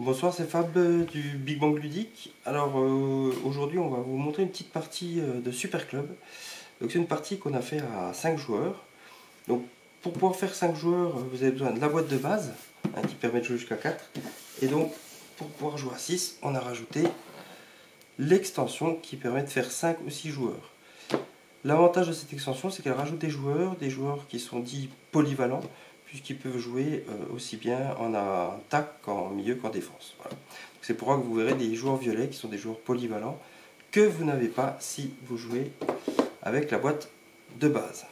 Bonsoir, c'est Fab du Big Bang Ludique. Alors aujourd'hui on va vous montrer une petite partie de Super Club. Donc c'est une partie qu'on a fait à 5 joueurs. Donc pour pouvoir faire 5 joueurs, vous avez besoin de la boîte de base qui permet de jouer jusqu'à 4. Et donc pour pouvoir jouer à 6, on a rajouté l'extension qui permet de faire 5 ou 6 joueurs. L'avantage de cette extension, c'est qu'elle rajoute des joueurs qui sont dits polyvalents, puisqu'ils peuvent jouer aussi bien en attaque qu'en milieu qu'en défense. Voilà. C'est pour ça que vous verrez des joueurs violets qui sont des joueurs polyvalents que vous n'avez pas si vous jouez avec la boîte de base.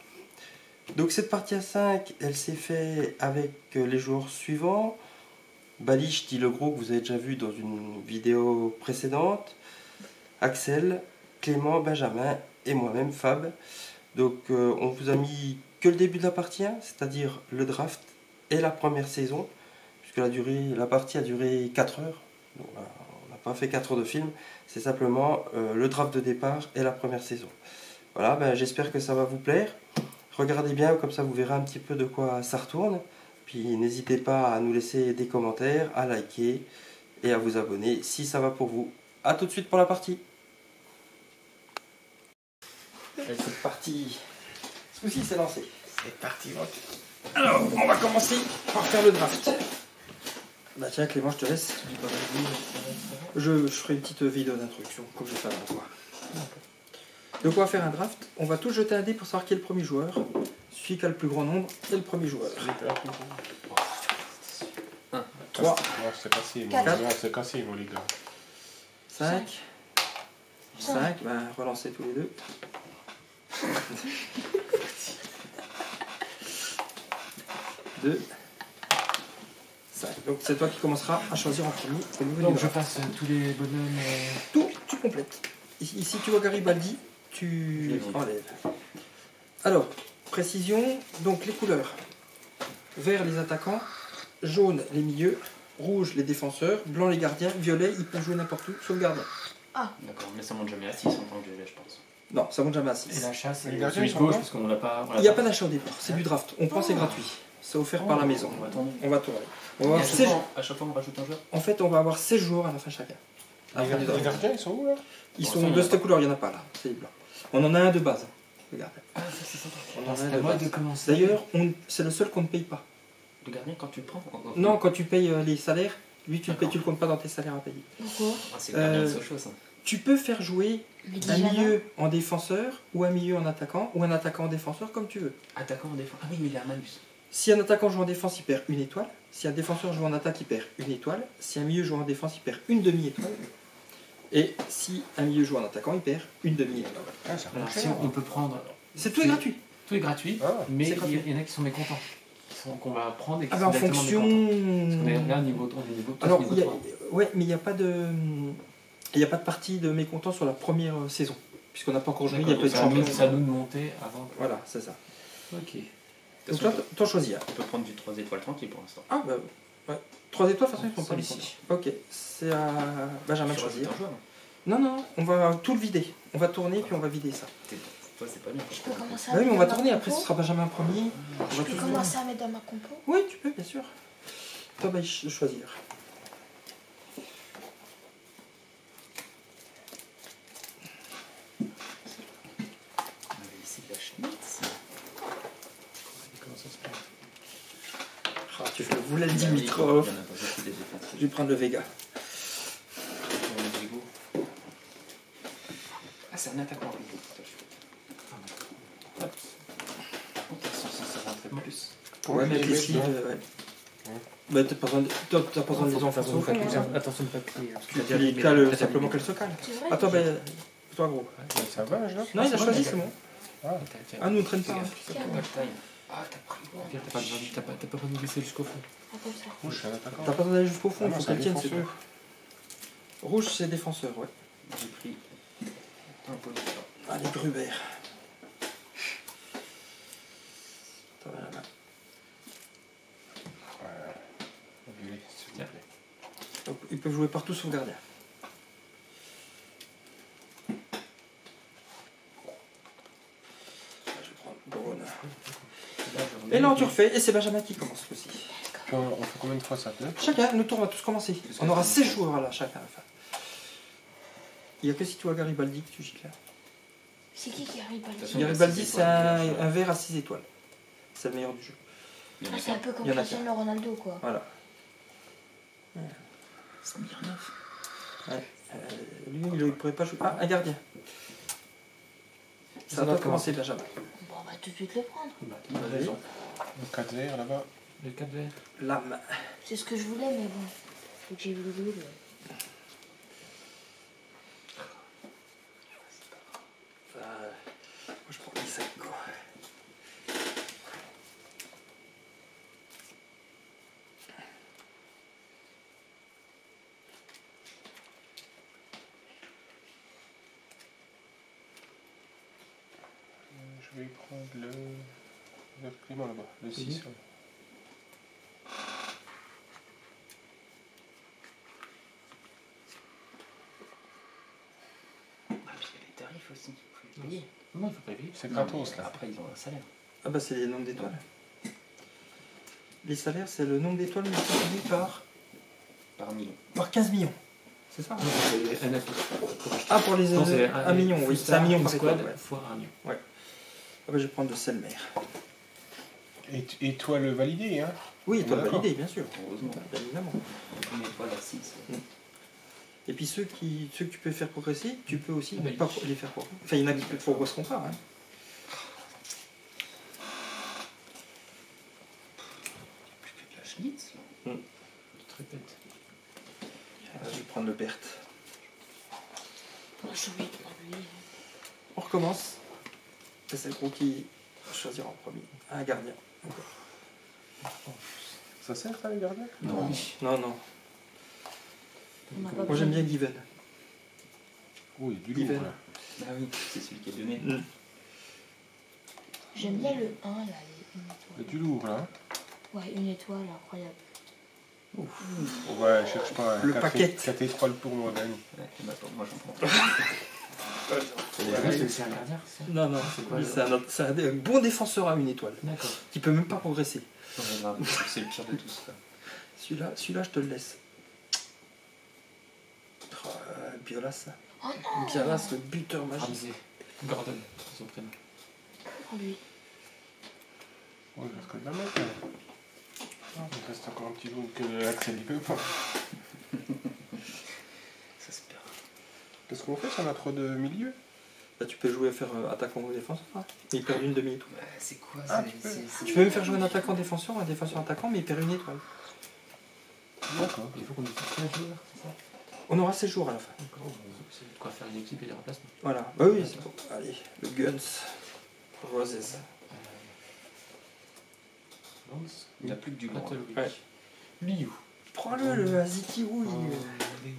Donc cette partie à 5, elle s'est faite avec les joueurs suivants. Balich, dit le gros, que vous avez déjà vu dans une vidéo précédente. Axel, Clément, Benjamin et moi-même, Fab. Donc on vous a mis que le début de la partie 1, c'est-à-dire le draft et la première saison, puisque la partie a duré 4 heures. Donc, on n'a pas fait 4 heures de film, c'est simplement le draft de départ et la première saison. Voilà, ben, j'espère que ça va vous plaire. Regardez bien, comme ça vous verrez un petit peu de quoi ça retourne. Puis n'hésitez pas à nous laisser des commentaires, à liker et à vous abonner si ça va pour vous. A tout de suite pour la partie. C'est parti. Ce coup-ci, c'est lancé. C'est parti. Alors, on va commencer par faire le draft. Bah tiens, Clément, je te laisse. Je ferai une petite vidéo d'introduction, comme je fais avant toi. Donc, on va faire un draft. On va tous jeter un dé pour savoir qui est le premier joueur. Celui qui a le plus grand nombre est le premier joueur. 1, 3, c'est cassé, c'est cassé, mon les gars. 5. 5, ben, relancez tous les deux. 2, 5. Donc c'est toi qui commenceras à choisir en premier. Donc je passe tous les bonhommes. Tout, tu complètes. Ici tu vois Garibaldi, tu enlèves. Alors, précision, donc les couleurs. Vert les attaquants, jaune les milieux, rouge les défenseurs, blanc les gardiens, violet ils peuvent jouer n'importe où, sauf le gardien. Ah, d'accord, mais ça monte jamais à 6 en tant que violet, je pense. Non, ça monte jamais à 6. Et l'achat, c'est Les gardiens, celui de gauche, parce qu'on n'a pas. Il n'y a pas d'achat au départ, c'est du draft. On prend, c'est gratuit. C'est offert par la maison. On va tourner. On va tourner. On va Et avoir 16 à chaque fois, on rajoute un joueur. En fait, on va avoir 16 joueurs à la fin chacun. Les gardiens, ils sont où là? Ils sont de cette couleur, il n'y en a pas là, c'est les blancs. On en a un de base. Regarde. Ah, c'est ça. On en a C'est un à de moi base. de commencer. D'ailleurs, c'est le seul qu'on ne paye pas. Le gardien, quand tu le prends Non, quand tu payes les salaires, lui tu le payes, tu le comptes pas dans tes salaires à payer. Pourquoi? Ah, c'est le gardien de Sochaux, ça. Tu peux faire jouer Mais un milieu en défenseur ou un milieu en attaquant ou un attaquant en défenseur comme tu veux. Attaquant en défense. Ah oui, mais il a un malus. Si un attaquant joue en défense, il perd une étoile. Si un défenseur joue en attaque, il perd une étoile. Si un milieu joue en défense, il perd une demi-étoile. Et si un milieu joue en attaquant, il perd une demi-étoile. Ah, ça Alors, coûte si cher. on peut prendre. C'est tout est gratuit. Tout est gratuit, Ah, mais c'est gratuit. il y en a qui sont mécontents. Qu'on va prendre et qui Ah sont ben en directement fonction. mécontents. Parce qu'on est là, niveau 3, niveau Alors, niveau il y a, 3. ouais, mais il n'y a pas de. Il n'y a pas de partie de mécontents sur la première saison. Puisqu'on n'a pas encore joué, il y a D'accord, peut-être donc champion. c'est à nous de monter avant. Voilà, c'est ça. Ok. Donc là, t'en choisis un. On peut prendre du 3 étoiles tranquille pour l'instant. Ah bah ouais. 3 étoiles, de toute façon, ils sont pas Celui-ci. mécontents. Ok, c'est à Benjamin de Tu rajoutes choisir. un joueur. Non, non, on va tout le vider. On va tourner puis on va vider ça. Toi, c'est pas bien. Je peux commencer à Ah oui, mais mettre on va dans ma tourner, après ce compo. sera Benjamin premier. On Je va peux tout commencer à mettre dans ma compo. Oui, tu peux, bien sûr. Toi, bah, choisir. On avait ici de la Schmitz. Comment ça se passe? Ah, tu fais le Voulet Il y en a Dimitrov. pas beaucoup des défenses. Je vais prendre le Vega. Ah, c'est un attaquant. Hop. Ils sont censés rentrer plus. Ouais, mais les ici, mecs, ouais. Bah, t'as pas besoin de les enfoncer au fond. Hein. Attention de papier. Tu les cales simplement qu'elles se calent. C'est vrai. Attends, ben, toi, gros. Ça va, là? Non, il a choisi, c'est bon. Ah, Ah, nous, on traîne pas. hein. Taille. Ah, t'as pris. T'as pas besoin de laisser jusqu'au fond. Ah, comme ça. je suis un attaquant. T'as pas besoin d'aller jusqu'au fond, Ah il non, faut c'est un qu'elle tienne, c'est tout. défenseur. Rouge, c'est défenseur, ouais. J'ai pris un police. Allez, Gruber. Attends, là. Violet, s'il vous plaît. Donc, ils peuvent jouer partout sauf gardien. Je vais prendre Braun. Et là, tu refais, et c'est Benjamin qui commence aussi. Puis on fait combien de fois ça peut Chacun, le tour va tous commencer. On aura 16 joueurs là, chacun à la fin. Il n'y a que si tu as Garibaldi que tu gicles là. C'est qui Garibaldi? façon, Garibaldi, six c'est étoiles, un vert à 6 étoiles. C'est le meilleur du jeu. Il y en Ah, a c'est un qu'un. peu comme Il y en a Cristiano Ronaldo, quoi. Voilà. Smirnov. Lui, il ne pourrait pas jouer. Ah, un gardien. Ça va commencer, Benjamin. Bon, on va tout de suite le prendre. Bah, il a raison. Le 4 vert là-bas. Le 4 vert. L'âme. C'est ce que je voulais, mais bon. Faut que j'ai vu le double. Moi, je prends les 5 quoi. Je vais prendre le vert Clément là-bas, le 6. Ah, puis il y a les tarifs aussi. Faut les payer. Non, il faut pas payer. C'est Non, gratos mais là. Après, ils ont un salaire. Ah bah c'est les nombres d'étoiles. Les salaires, c'est le nombre d'étoiles multiplié Par million. par 15 millions. C'est ça? Non, c'est un affiche. Pour acheter. Ah, pour les Non, c'est 1 million, oui. C'est 1 million par squad étoile. Ouais. fois 1 million. Ah bah, je vais prendre de Selmer. Et toi le validé, hein? Oui, toi D'accord. validé, bien sûr. Heureusement. Bien évidemment. Une étoile à 6. Et puis ceux que tu peux faire progresser, tu peux aussi Oui. ne pas les faire progresser. Enfin, il y en a qui ne progresseront pas. Hein. Plus que de la schnitz, là. Très bête. Je vais prendre le Bert. Moi, je vais prendre lui. On recommence. C'est le gros qui choisira en premier. Un gardien. Ça sert ça les gardiens? Non. Non, non. On n'a pas Moi j'aime besoin. bien Given. Oui, du Given. lourd là. Ah oui, c'est celui qui est donné. J'aime bien le 1, là, une Le étoile. du lourd là. Ouais, une étoile, incroyable. Ouais, cherche pas. Le paquet. 4 étoiles pour moi, Dani. Ouais, bah, moi j'en prends. C'est un gardien, ça. Non, non, C'est quoi, c'est un bon défenseur à une étoile. D'accord. Qui peut même pas progresser. Non, mais grave, c'est le pire de tous. Ça. Celui-là, je te le laisse. Biolas. Oh non! Biolas, le buteur magique. Ramsey. Gordon, c'est son prénom. Prends lui. Ouais, je risque de la mettre. Là. Ah, il reste encore un petit bout que Axel il peut pas. Ça se perd. Qu'est-ce qu'on fait si on a trop de milieu? Là, tu peux jouer à faire attaquant ou défenseur. Hein. Il perd une demi-étoile. Bah, c'est quoi Ah, c'est- tu peux. c'est- Tu peux même faire jouer un attaquant-défenseur, un défenseur-attaquant, mais il perd une étoile. D'accord. Il faut qu'on ait 15 joueurs, c'est ça? On aura 16 jours à la fin. D'accord. C'est de quoi faire une équipe et des remplacements. Voilà. Bah oui, c'est bon. Allez, le Guns. Roses. Lance. Il n'y a plus que du lourd. hein. Ouais. Liu. Prends-le, le Aziki, oui.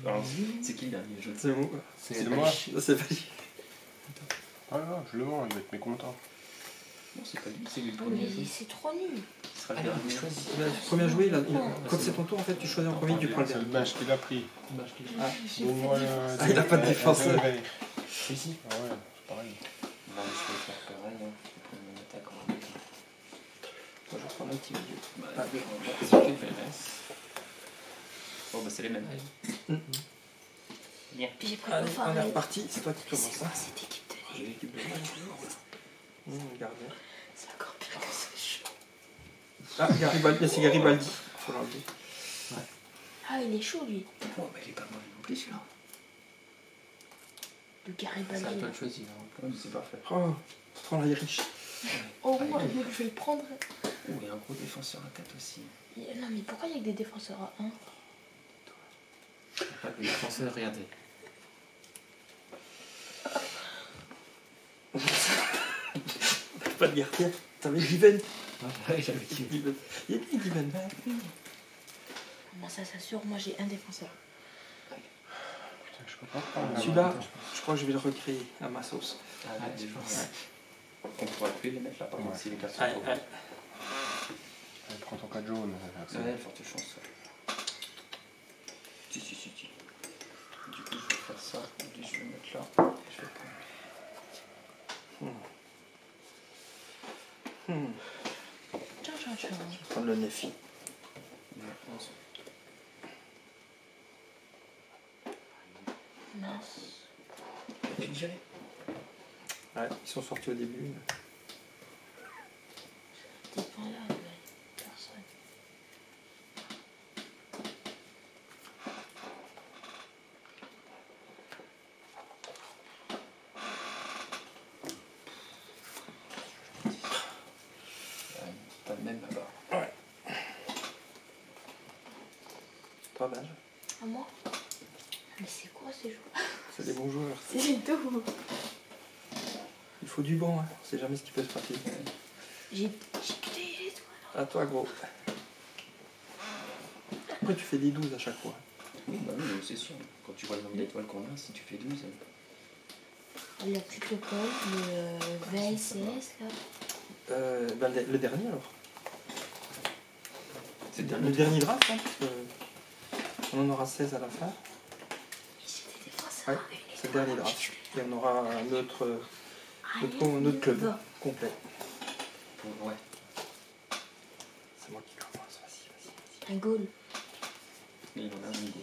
Alors, c'est qui le dernier jeu? C'est bon. C'est moi. C'est pas Ah non, je le vends, il va être mécontent. Non, c'est pas lui, c'est lui le Oh, premier mais jeu. c'est trop nul. Il sera le Alors, dernier. choisis. Le premier à jouer, quand c'est ton tour, en fait, tu choisis en premier, tu prends le C'est le dernier. bench qu'il a pris. Dommage qu'il Ah. J'ai Donne-moi fait le. Ah, il a pas de défenseur. vert. Ici. Ah ouais, c'est pareil. Non, mais je vais faire pareil. Hein. Je vais prendre mon attaque en même temps. Moi, je vais prendre un petit milieu. Bah, Ah, je vais prendre C'est ça. qui FMS. Oh, bah, c'est les mêmes. Allez. Bien. Puis j'ai pris Allez, le on est phare. reparti. C'est toi qui C'est commences. quoi Hein. cette équipe de J'ai nuls? l'équipe de gardien. C'est encore pire que ce jeu. Ah, Garibaldi, c'est Garibaldi. Faut l'enlever. Ah, il est chaud, lui. Oh, bah, il est pas mauvais non plus celui-là. Le C'est à Garibaldi. toi de choisir. hein. Oh, mais c'est parfait. Oh, prends l'Irish. Oh, moi, je vais le prendre. Oh, il y a un gros défenseur à 4 aussi. Non, mais pourquoi il y a que des défenseurs à 1? Pas de défenseur, regardez. Pas de gardien. T'avais Given. Ouais, j'avais dit. Given. Il y a qui Given? Comment ça s'assure? Moi, j'ai un défenseur. Putain, je peux pas prendre. Celui-là, je crois que je vais le recréer à ma sauce. Ah, Ouais, des je joueurs. pense. On pourra plus les mettre là, par contre, Ouais. si les cartes sont Ouais, trop ouais. grandes. Allez, prends ton 4 jaune. Axel. Ouais, forte chance. Si. Du coup, je vais faire ça. Et je vais le mettre là. Et je vais prendre. Tiens. Je vais prendre le Nefi. Mince. Tu dirais. Ouais, ils sont sortis au début. T'es pas là, ouais. Personne. T'as le même là-bas. Pas mal. À moi? Mais c'est quoi ces joueurs? C'est des bons joueurs. C'est tout. Il faut du bon, hein. On sait jamais ce qui peut se passer. J'ai que des étoiles. À toi, gros. Après, tu fais des 12 à chaque fois. Oui, bah oui, c'est sûr. Quand tu vois le nombre d'étoiles qu'on a, si tu fais 12. La petite colle, le VSS là. Bah, le dernier alors. C'est Le dernier draft, hein, parce que on en aura 16 à la fin. J'étais défenseur. Ouais, c'est le dernier draft. Et on aura notre club complet. Ouais. C'est moi qui commence, vas-y. Un goal. Mais il en a un niveau.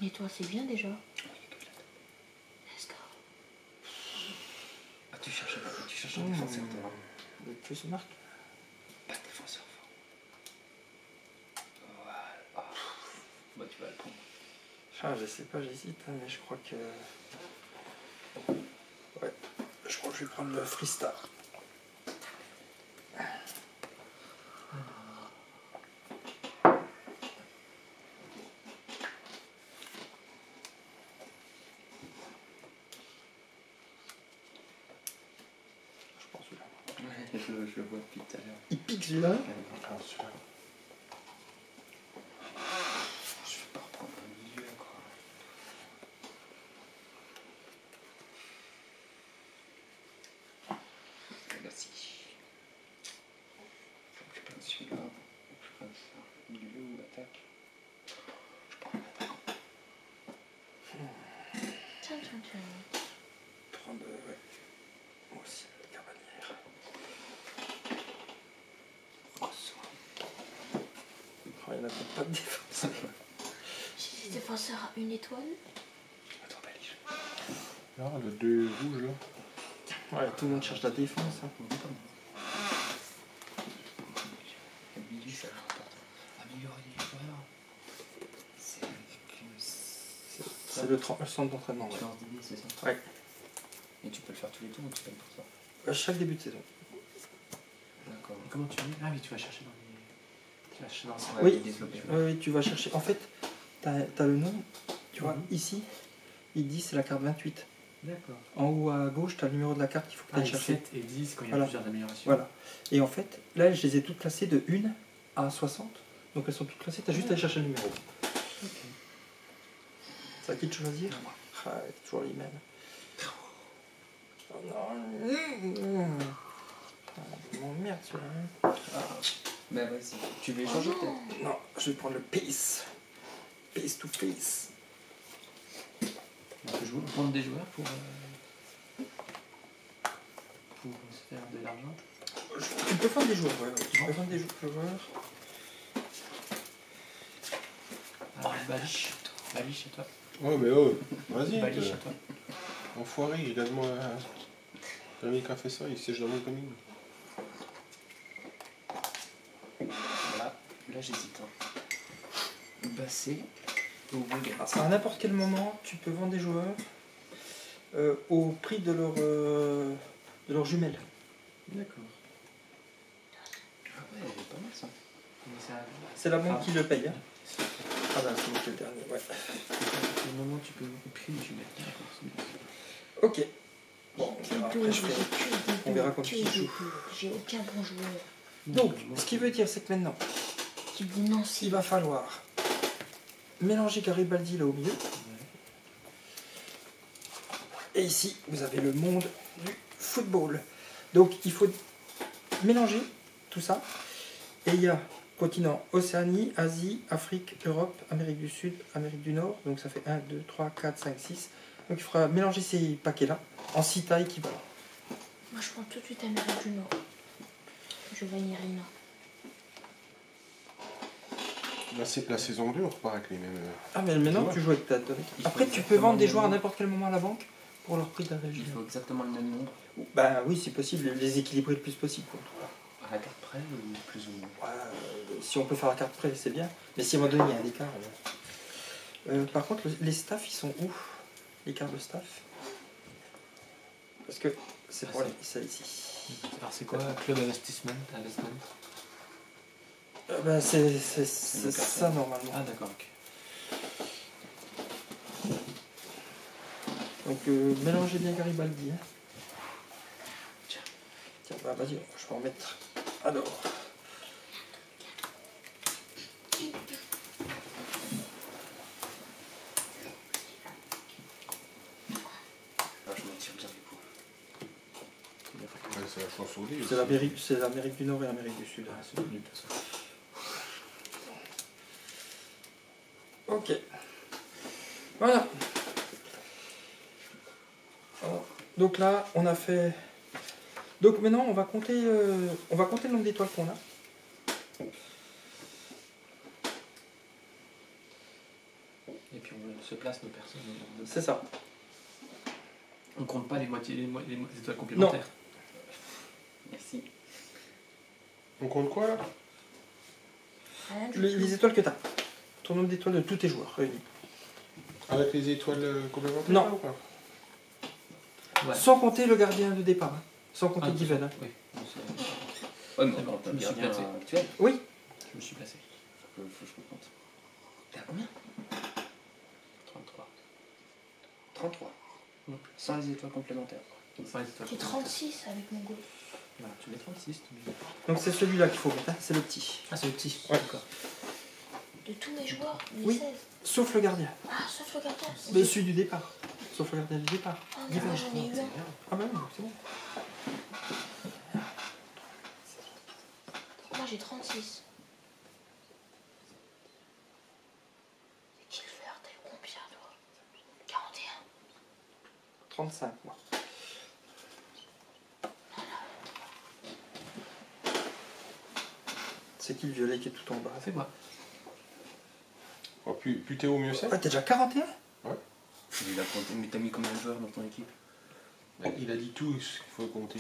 Mais toi, c'est bien déjà. Let's go. Ah, tu cherches un défenseur, toi. Le plus se marque. Pas de défenseur fort. Voilà. Ah. Bah, tu vas le prendre. Ah, je sais pas, j'hésite, hein, mais je crois que. Ouais, je crois que je vais prendre le Freestar. Je pense celui-là. Ouais, je le vois depuis tout à l'heure. Il pique celui-là. Ah, super. Je vais pas reprendre un milieu, quoi. Merci. Faut que je prenne celui-là. Faut que je prenne ça. Milieu ou attaque. Je prends l'attaque. Tiens. Prendre, ouais. Moi aussi, Carbanière. Oh, ça. Oh, il n'y en a peut-être pas de défense. J'ai des défenseurs à 1 étoile. Attends, Baliche. Là, le 2 rouge là. Ouais, tout le monde cherche la défense. Hein. Le milieu, ça rapporte. Améliorer les joueurs. C'est C'est le centre d'entraînement. Ouais. Tueur d'idées, c'est ça? Ouais. Et tu peux le faire tous les tours ou tu payes pour ça? Chaque début de saison. D'accord. Comment tu dis? Ah oui, tu vas chercher dans les. Tu vas chercher dans ça. Ouais, Oui. développer. Oui, tu vas chercher. En fait, tu as le nom. Tu vois, Mhm. ici, il dit c'est la carte 28. D'accord. En haut à gauche, tu as le numéro de la carte qu'il faut que tu Ah, ailles et chercher. 7 et 10 quand il y a Voilà. plusieurs améliorations. Voilà. Et en fait, là, je les ai toutes classées de 1 à 60. Donc elles sont toutes classées, tu as juste à aller chercher le numéro. Ok. C'est à qui de choisir? Ah, toujours les mêmes. Oh non. Ah, il m'emmerde celui-là. Ah. Bah vas-y. Tu veux échanger peut-être? Non, je vais prendre le Peace. Peace to face. On peut jouer, prendre des joueurs pour se faire de l'argent. Tu peux prendre des joueurs, ouais. Tu peux prendre des joueurs. Ah, Baliche. Baliche à toi. Oh, mais oh, vas-y. Baliche à toi. Enfoiré, regarde-moi. Le mec qui a fait ça, il siège dans mon commune. Voilà. Là j'hésite. Hein. Basset ou Bourget. À n'importe quel moment, tu peux vendre des joueurs au prix de leur jumelle. D'accord. Ah ouais, elle est pas mal ça. Mais ça. C'est la banque qui le paye. Hein. Ah ben, c'est moi qui ai le dernier, ouais. À quel moment tu peux écrire, je vais mettre. D'accord, c'est bien. Ok. Bon, on verra J'ai après, je ferai. On verra quand que il des joue. deux. J'ai aucun bon joueur. Donc, ce qui veut dire, c'est que maintenant, Qui dit non, c'est il va falloir mélanger Garibaldi là au milieu. Et ici, vous avez le monde du football. Donc, il faut mélanger tout ça. Et il y a continent Océanie, Asie, Afrique, Europe, Amérique du Sud, Amérique du Nord. Donc, ça fait 1, 2, 3, 4, 5, 6. Donc, il faudra mélanger ces paquets-là en 6 tailles équivalentes. Moi, je prends tout de suite Amérique du Nord. Je vais Irina. La saison 2, on repart avec les mêmes. Ah, mais maintenant Ouais. tu joues avec ta tonne. Il Après, faut tu peux vendre des exactement joueurs à le même n'importe quel moment à la banque pour leur prix Il d'origine. faut exactement le même nombre. Bah oui, si possible, les équilibrer le plus possible. Quoi. À la carte près ou plus ou moins. Ouais, si on peut faire la carte près, c'est bien. Mais si à un moment donné, il y a un écart. Par contre, les staffs, ils sont où? Les cartes de staff? Parce que c'est pour ça ici. Alors c'est quoi Club Investment Bah, c'est le ça normalement. Ah d'accord, ok. Donc mélangez bien Garibaldi. Hein. Tiens, bah vas-y, je peux en mettre. Alors. Ah, je m'en tire bien les coups. Ouais, c'est la chauve-souris. C'est l'Amérique du Nord et l'Amérique du Sud. Ah, c'est nul de toute façon. Ok. Voilà. Alors, donc là, on a fait. Donc maintenant, on va compter le nombre d'étoiles qu'on a. Et puis on se place nos personnes. C'est ça. On compte pas les moitiés, les étoiles complémentaires. Merci. On compte quoi là? Rien du Les tout. étoiles que tu as. Ton nombre d'étoiles de tous tes joueurs réunis. Avec les étoiles complémentaires Non. là, ou pas? Ouais. Sans compter le gardien de départ. Hein. Sans compter Ah, Given. Hein. Oui, bon, Ouais, mais C'est bon, quand je on me suis gardien placé. actuel, Oui. je me suis placé. faut que je me compte. T'es à combien? 33. 33. Mm. Sans les étoiles complémentaires. Sans les étoiles J'ai complémentaires. 36 avec mon goal. Voilà, tu mets 36. Donc c'est celui-là qu'il faut mettre. Hein. C'est le petit. Ah, c'est le petit. Ouais. D'accord. De tous mes joueurs, les Oui. 16. Sauf le gardien. Ah, sauf le gardien. Mais celui du départ. Sauf le gardien du départ. Ah, mais moi j'en ai eu un. Ah bah oui, c'est bon. Moi j'ai 36. Et Kilfer, t'as eu combien toi? 41. 35 moi. C'est qui le violet qui est tout en bas? C'est moi. Oh, plus t'es haut, mieux c'est. Ah, t'es déjà 41? Il a compté, mais t'as mis combien de joueurs dans ton équipe? Il a dit tous qu'il faut compter.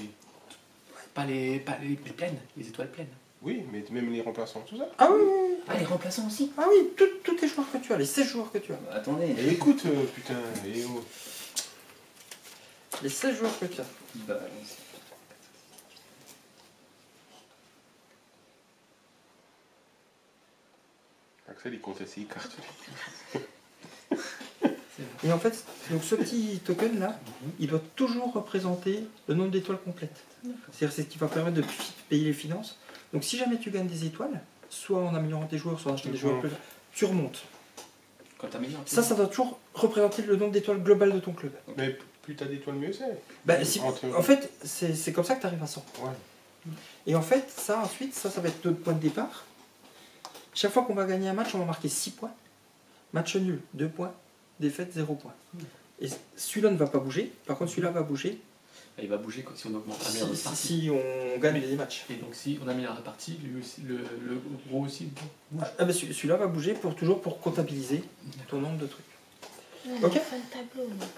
Pas les pleines, les étoiles pleines. Oui, mais même les remplaçants, tout ça. Ah oui, oui, oui. Ah, les remplaçants aussi? Ah oui, tous les joueurs que tu as, les 16 joueurs que tu as. Attendez. Et écoute, putain, et oh. Les 16 joueurs que tu as. Bah, Axel, il comptait ses cartes. Et en fait, donc ce petit token là, il doit toujours représenter le nombre d'étoiles complètes. C'est-à-dire c'est ce qui va permettre de payer les finances. Donc si jamais tu gagnes des étoiles, soit en améliorant tes joueurs, soit en achetant des joueurs plus, tu remontes. quand t'améliores. Ça doit toujours représenter le nombre d'étoiles globales de ton club. Mais plus t'as d'étoiles, mieux c'est. Bah, si- Entre- en fait, c'est comme ça que tu arrives à 100. Ouais. Et en fait, ça ensuite, ça va être notre point de départ. Chaque fois qu'on va gagner un match, on va marquer 6 points. Match nul, 2 points. Défaite, 0 points. Et celui-là ne va pas bouger. Par contre, celui-là va bouger Il va bouger si on augmente la meilleure si, partie. si on gagne des matchs. Et donc si on améliore la partie, lui aussi, le gros aussi. Ah bah, celui-là va bouger toujours pour comptabiliser ton nombre de trucs. Ouais, Ok. fin de tableau. donc.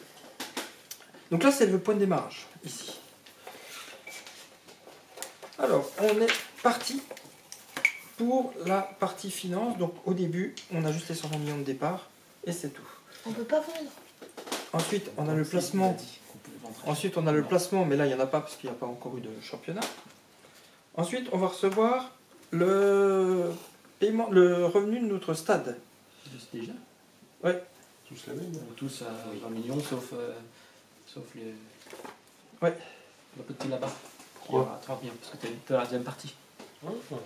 Donc là, c'est le point de démarrage, ici. Alors, on est parti pour la partie finance. Donc au début, on a juste les 120 millions de départ et c'est tout. On peut pas vendre. Ensuite, on a le placement. Ensuite, on a le placement, mais là, il n'y en a pas parce qu'il n'y a pas encore eu de championnat. Ensuite, on va recevoir le paiement, le revenu de notre stade. Déjà Tous la même. On est tous à 20 millions sauf les. Ouais. Le petit là-bas. Qui Ouais. aura 30 millions parce que t'es la deuxième partie. Ouais, ouais.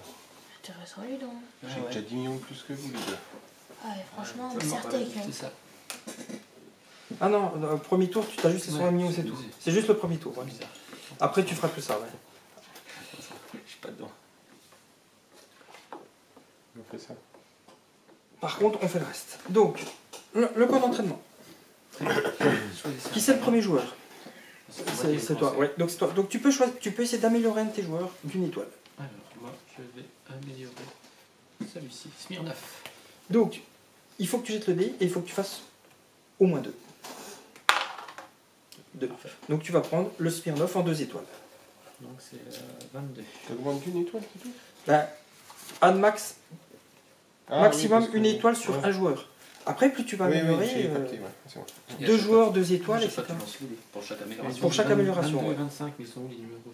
Intéressant lui donc. J'ai déjà 10 millions de plus que vous, les gars. Ah, et franchement, Ouais, Certec. C'est ça. Ah non, le premier tour, tu as juste les 120 millions, c'est tout. C'est juste le premier tour. C'est ouais. bizarre. Après, tu feras tout ça. Ouais. Je suis pas dedans. On fait ça. Par contre, on fait le reste. Donc, le camp d'entraînement. Qui c'est le premier joueur? C'est toi. Ouais. Donc, c'est toi. Donc tu peux choisir, tu peux essayer d'améliorer un de tes joueurs d'une étoile. Alors, moi, je vais améliorer celui-ci. Smirnoff. Donc, il faut que tu jettes le dé et il faut que tu fasses au moins 2. Parfait. Donc tu vas prendre le Smirnoff en 2 étoiles. Donc c'est 22. T'augmentes d'une étoile, c'est tout? Ben, un max, Ah, maximum oui, parce une que- étoile sur ouais. un joueur. Après, plus tu vas Oui, oui, améliorer, j'ai capté, ouais, c'est bon. Et à 2 chaque joueurs, 2 étoiles, fois, etc. tu lances le dé pour chaque amélioration. Pour chaque amélioration, 22 ouais. et 25, mais ils sont où les numéros?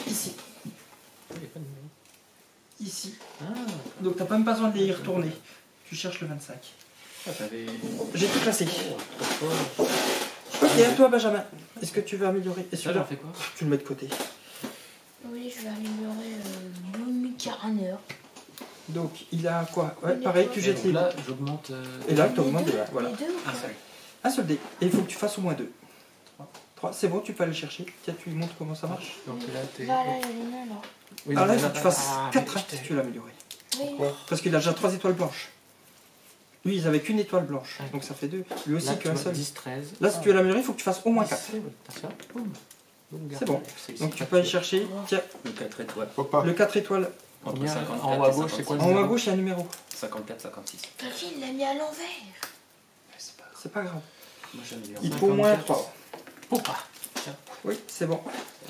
Ici. Il n'y a pas de numéro. Ici. Ah, Donc t'as pas même pas besoin de les y retourner. Tu cherches le 25. t'avais. J'ai tout classé. Oh, Ok, à toi Benjamin. Est-ce que tu veux améliorer? Et ça, celui-là, j'en fais quoi? tu le mets de côté. Oui, je vais améliorer Boomy-Carner. Donc il a quoi? Ouais, pareil, tu jettes les. Là, j'augmente. Et là, Les tu augmentes deux, de 1. Voilà. Les deux ou Un quoi? seul. Un seul dé. Et il faut que tu fasses au moins 2. Trois. 3, c'est bon, tu peux aller chercher. Tiens, tu lui montres comment ça marche. Donc là, t'es. Là, il y a les nains, là. Oui, Alors là, il donc faut que tu fasses ah, 4 mais actes si tu veux l'améliorer. Oui. Pourquoi? Parce qu'il a déjà 3 étoiles blanches. Lui, ils avaient qu'une étoile blanche. Ah. Donc ça fait 2. Lui aussi Là, qu'un seul. 10, 13. Là, si tu veux l'améliorer, il faut que tu fasses au moins 4. T'as ça? Boum. Boum, C'est bon. garde. Donc tu peux aller chercher. Tiens, Le 4 étoiles. Faut pas. le 4 étoiles. Entre Combien 54 en haut à et gauche, c'est quoi 56. En haut à gauche, il y a un numéro. 54, 56. Quelqu'un, il l'a mis à l'envers. C'est pas grave. C'est pas grave. Moi, j'aime bien. Il faut au moins 54. 3. Pourquoi? Oui, c'est bon.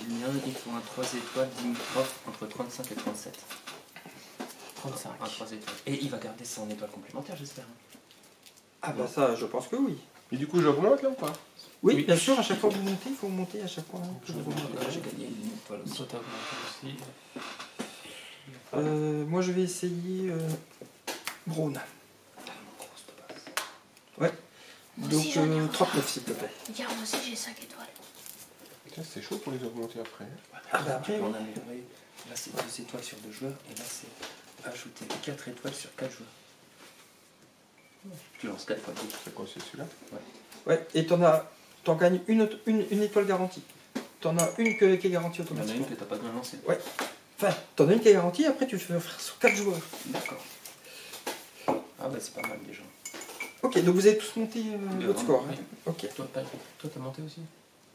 Le mien, il faut un 3 étoiles limitrophe entre 35 et 37. 35. Un 3 étoiles. Et il va garder son étoile complémentaire, j'espère. Ah bah ça, je pense que oui. Et du coup, j'augmente là ou pas? Oui, Oui. bien sûr, à chaque fois que vous montez, il faut monter à chaque fois. que Je vous montez. j'ai gagné une étoile aussi. Toi, t'as augmenté aussi. Moi, je vais essayer Braun. Tellement grosse de base. Moi Donc aussi, j'en ai un. 39, s'il te plaît. Regarde, moi aussi, j'ai 5 étoiles. Tiens, c'est chaud pour les augmenter après. Ah bah Tu après, peux en oui. améliorer. Là, c'est 2 étoiles sur 2 joueurs. Et là, c'est ajouter 4 étoiles sur 4 joueurs. Tu lances 4 fois 2. C'est quoi, c'est celui-là? Ouais, et t'en gagnes une étoile garantie. T'en as une qui est garantie Il y en a automatiquement. une que t'as pas bien lancée. Enfin, t'en as une qui est garantie, après tu fais offrir sur 4 joueurs. D'accord. Ah bah c'est pas mal déjà. Ok, donc vous avez tous monté votre score. Oui. Ok. Toi, t'as monté aussi?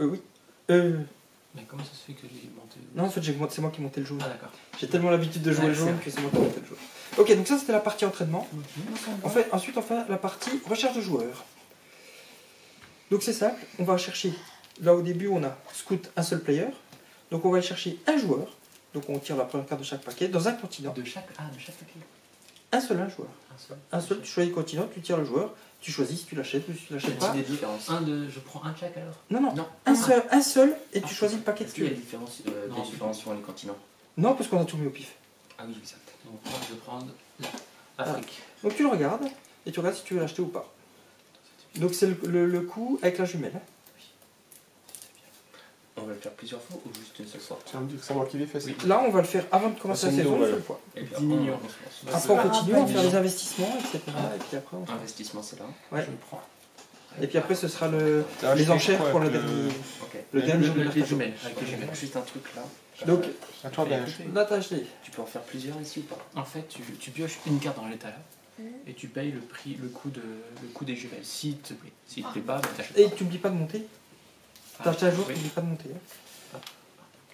Oui. Mais comment ça se fait que j'ai monté? Non, en fait, c'est moi qui ai monté le jaune. Ah, d'accord. J'ai tellement l'habitude de jouer Ouais, le jaune que c'est moi qui ai monté le jaune. Ok, donc ça c'était la partie entraînement. Ensuite, on fait la partie recherche de joueurs. Donc c'est simple, on va chercher. Là au début, on a scout un seul player. Donc on va aller chercher un joueur. Donc on tire la première carte de chaque paquet dans un continent. De chaque paquet. Un seul joueur. Un seul. Un seul, tu choisis le continent, tu tires le joueur. Tu choisis si tu l'achètes ou si tu l'achètes pas. des différences. Je prends un de chaque alors? Non, non, Non. un seul et tu choisis le paquet Est-ce que qu'il tu y a veux. des différences, Non, des différences sur les continents? Non, parce qu'on a tout mis au pif. Ah oui, ça. Donc, je vais prendre l'Afrique. Donc tu le regardes et tu regardes si tu veux l'acheter ou pas. Donc c'est le coup avec la jumelle. On va le faire plusieurs fois ou juste une seule fois? Ça veut dire que c'est moi qui l'ai fait, c'est Là, on va le faire avant de commencer Ah, la c'est une saison, une nouvelle. seule fois. Et puis 10 millions. on se lance. Après, on Ah, continue, pas on va faire bien. des investissements, etc. Et puis après, on... Investissement, c'est là. Ouais. Je le prends. Et puis après, ce sera T'as les acheté enchères quoi pour le avec dernier. Ok. Le dernier Les mercato. jumelles. Avec les jumelles. Juste un truc là. Donc, À toi, Ben. là, t'as acheté. Tu peux en faire plusieurs ici ou pas? En fait, tu pioches une carte dans l'état là. Mhm. Et tu payes le coût des jumelles, s'il te plaît. S'il te plaît pas, bah, t'achètes Et pas. tu n'oublies pas de monter. Ah, T'as acheté un jour, oui. tu n'oublies pas de monter. hein.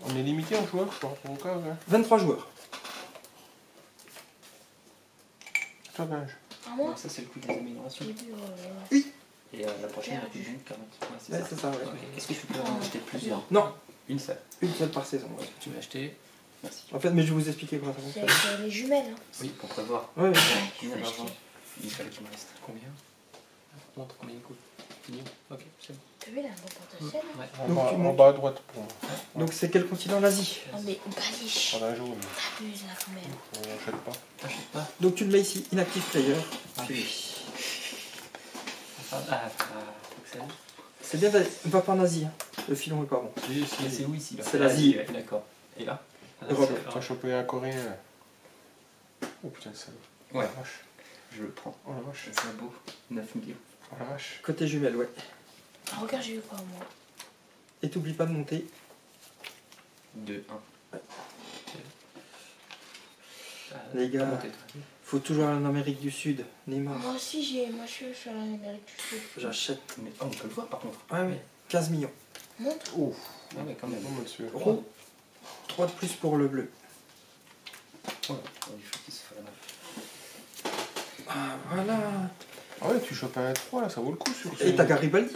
On est limité en joueurs, je crois, en cas. Hein. 23 joueurs. À toi, Ben. À moi? Donc ça, c'est le coup des améliorations. J'ai vu, ouais. Et la prochaine, la plus 40. Ouais, c'est Ouais, ça. c'est ça, ouais. Ok. Est-ce que tu peux en acheter plusieurs? Non, Une seule. une seule par saison. ouais. Tu veux acheter? Merci. En fait, mais je vais vous expliquer comment ça C'est fonctionne. avec les jumelles. Hein. Oui, pour prévoir. Ouais, ouais. Combien je vais d'argent acheter. il fallait qu'il me reste? Combien? Montre combien il coûte. 10 millions. Ok, c'est bon. T'as vu, il a un bon potentiel. Hein. Ouais. Donc, tu En montes. bas à droite pour Donc c'est quel continent? L'Asie. Non, mais Baliche. prendre un jaune. T'abuses là quand même. On n'achète pas. T'achètes pas? Donc tu le mets ici, inactive player. Ah. Puis- Excellent. C'est bien, on va pas en Asie. hein. Le filon est pas bon. Mais c'est où ici là? C'est l'Asie. D'accord. Et là? Europe. Tu as chopé un coréen. Oh putain, ça. Oh Ouais. la vache. Je le prends. Oh la vache. C'est beau. 9 millions. Oh la vache. Côté jumelle, ouais. Ah, regarde, j'ai eu quoi moi? Et t'oublies pas de monter. 2, 1. Les gars. Faut toujours aller en Amérique du Sud. Neymar. Moi aussi, moi je suis à l'Amérique du Sud. J'achète. Mais on peut le voir par contre. Ouais, ouais. 15 millions. Montre. Ouf. Ah ouais, quand même. Bon, monsieur. Euros. 3 de plus pour le bleu. Voilà. Il faut qu'il se fasse la main. Voilà. Ah ouais, tu chopes un 3 là, ça vaut le coup sur Et t'as Garibaldi.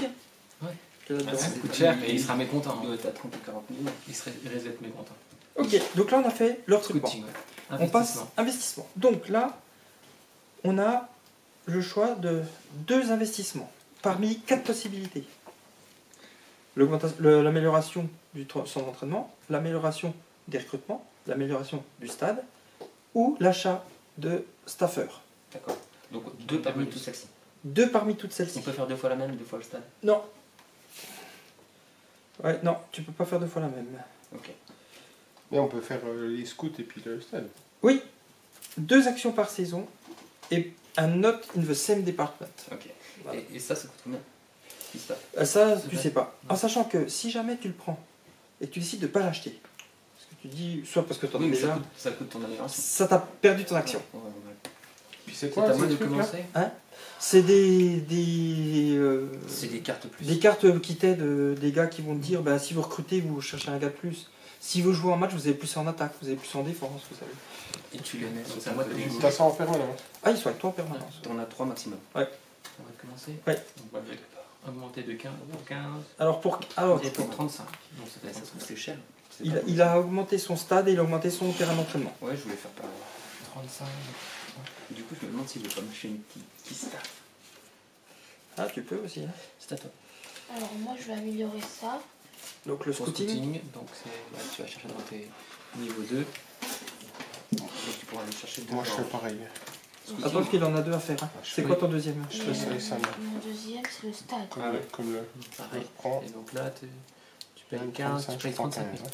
Ouais. Qui est là-dedans. Ça coûte cher et il sera mécontent. Il hein. doit être à 30 ou 40 millions. Il risque d'être mécontent. Ok, donc là on a fait le recrutement. Scouting, ouais. On passe Investissement. investissement. Donc là, on a le choix de 2 investissements parmi 4 possibilités. L'amélioration du centre d'entraînement, l'amélioration des recrutements, l'amélioration du stade ou l'achat de staffeurs. D'accord. Donc 2 parmi toutes celles-ci. 2 parmi toutes On celles-ci. peut faire 2 fois la même, 2 fois le stade. Non. Ouais, non, tu peux pas faire 2 fois la même. Ok. Mais on peut faire les scouts et puis le stade. Oui, 2 actions par saison et un note in the same department. Ok. Voilà. Et ça coûte combien? Si ça. Ça, C'est tu pas- sais pas. non. En sachant que si jamais tu le prends et que tu décides de pas l'acheter, parce que tu dis, soit parce que tu en Oui, as mais déjà, ça coûte ton amélioration. ça t'a perdu ton action. Ouais, ouais. Puis c'est C'est quoi à ces moi de trucs là commencer. C'est des C'est des cartes plus. des cartes qui t'aident, des gars qui vont te dire, bah, si vous recrutez, vous cherchez un gars de plus. Si vous jouez en match, vous avez plus en attaque, vous avez plus en défense, vous savez. Et tu les mets sur C'est à ton moi de côté. commencer. T'as ça en permanence. Ah, ils sont avec toi en permanence. T'en as 3 maximum. On va commencer. Ouais. On va augmenter de 15 à 15 Alors, Et pour 35. Donc ça Mais fait ça se trouve c'est cher. C'est il, pas il a augmenté son stade et il a augmenté son terrain d'entraînement. Ouais, je voulais faire pareil. 35. Du coup, je me demande si je vais pas m'acheter une petite staff. Ah, tu peux aussi. Hein. C'est à toi. Alors moi je vais améliorer ça. Donc, le Pour scouting. donc tu vas chercher dans tes niveau 2. Donc tu pourras aller chercher 2 Moi je fais pareil. Attends, qu'il en a 2 à faire. Hein. C'est quoi ton deuxième? Je fais ça et ça. Mon deuxième c'est le stade. Comme, Ah ouais. comme le. Je Pareil. reprends. Et donc là, tu payes 15, 35, tu payes je prends 35 15, 000. hein.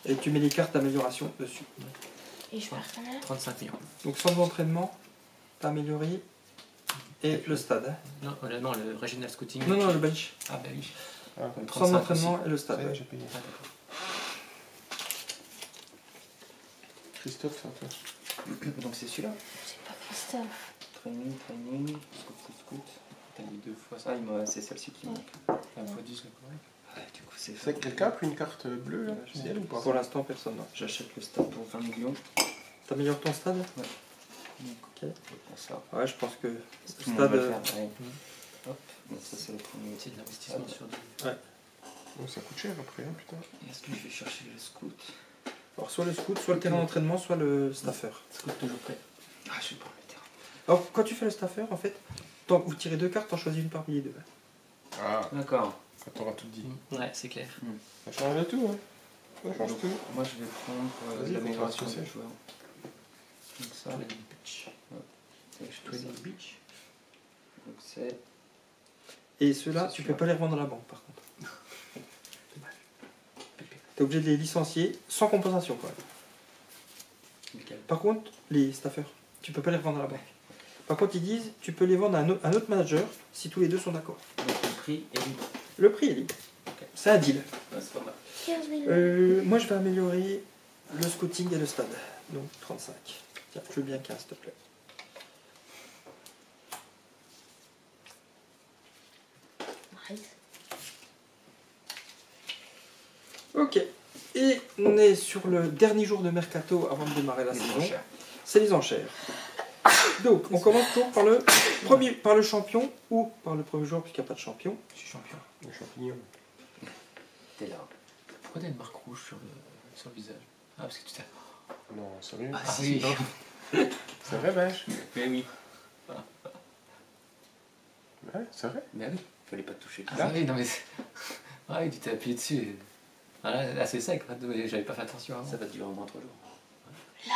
Et tu mets les cartes d'amélioration dessus. Et je perds combien? 35 millions. Donc, centre d'entraînement, t'as amélioré. Et le stade. Non, non, le Regional Scouting. Non, non, le bench. Ah bah oui. Ah, Donc Centre 35 d'entraînement et le ça stade. y est, ouais. j'ai payé. aussi. Ah, d'accord. Christophe, c'est à toi. Donc c'est celui-là. C'est pas Christophe. Training, scout. T'as mis 2 fois Ah, ça. c'est celle-ci qui manque. 1 fois 10, le correct. Ouais, du coup, c'est C'est quelqu'un a pris une carte bleue là, ciel ou pas? Pour l'instant, personne. Non. J'achète le stade pour 20 millions. T'améliores ton stade? Donc, Ok. je prends ça. Ouais, je pense que Tout le le monde va stade. le faire. Ouais. Hop. Donc ça, c'est le premier. C'est de l'investissement sur du. Oh, ça coûte cher après, hein, putain. Et est-ce que je vais chercher le scout? Alors, soit le scout, soit le terrain d'entraînement, soit le staffer. Ça coûte toujours prêt. Ah, je vais prendre le terrain. Alors, quand tu fais le staffer, en fait, vous tirez 2 cartes, t'en choisis une parmi les 2. Ah, D'accord. quand t'auras tout dit. Ouais, c'est clair. Ça change de tout, hein. Ça change Donc, tout. moi, je vais prendre Vas-y, l'amélioration faut faire des joueurs. Donc ça, et je fais ça. Donc c'est. Et ceux-là, C'est tu celui-là. peux pas les revendre à la banque, par contre. T'es obligé de les licencier sans compensation, quand même. Lequel? Par contre, les staffers, tu peux pas les revendre à la banque. Par contre, ils disent, tu peux les vendre à un autre manager si tous les deux sont d'accord. Donc le prix est libre. Le prix est libre. Ok. C'est un deal. Ouais, c'est pas mal. 15 millions. Moi, je vais améliorer le scouting et le stade. Donc 35. Tiens, je veux bien 15, s'il te plaît. Nice. Ok. Et on est sur le dernier jour de mercato avant de démarrer la saison. C'est les enchères. Donc, on commence donc par le champion ou par le premier joueur puisqu'il n'y a pas de champion. Je suis champion. Les champignons. T'es là. Pourquoi t'as une marque rouge sur le visage? Ah, parce que tu t'es. Non, sérieux? Ah, oui. C'est vrai, vache? Mais oui. Ouais, c'est vrai. Mais oui, fallait pas te toucher. Ah, oui, non, mais. Ah, oui, tu t'es appuyé dessus. Et... Ah, là, c'est sec. J'avais pas fait attention avant. Ça va durer au moins 3 jours. Là.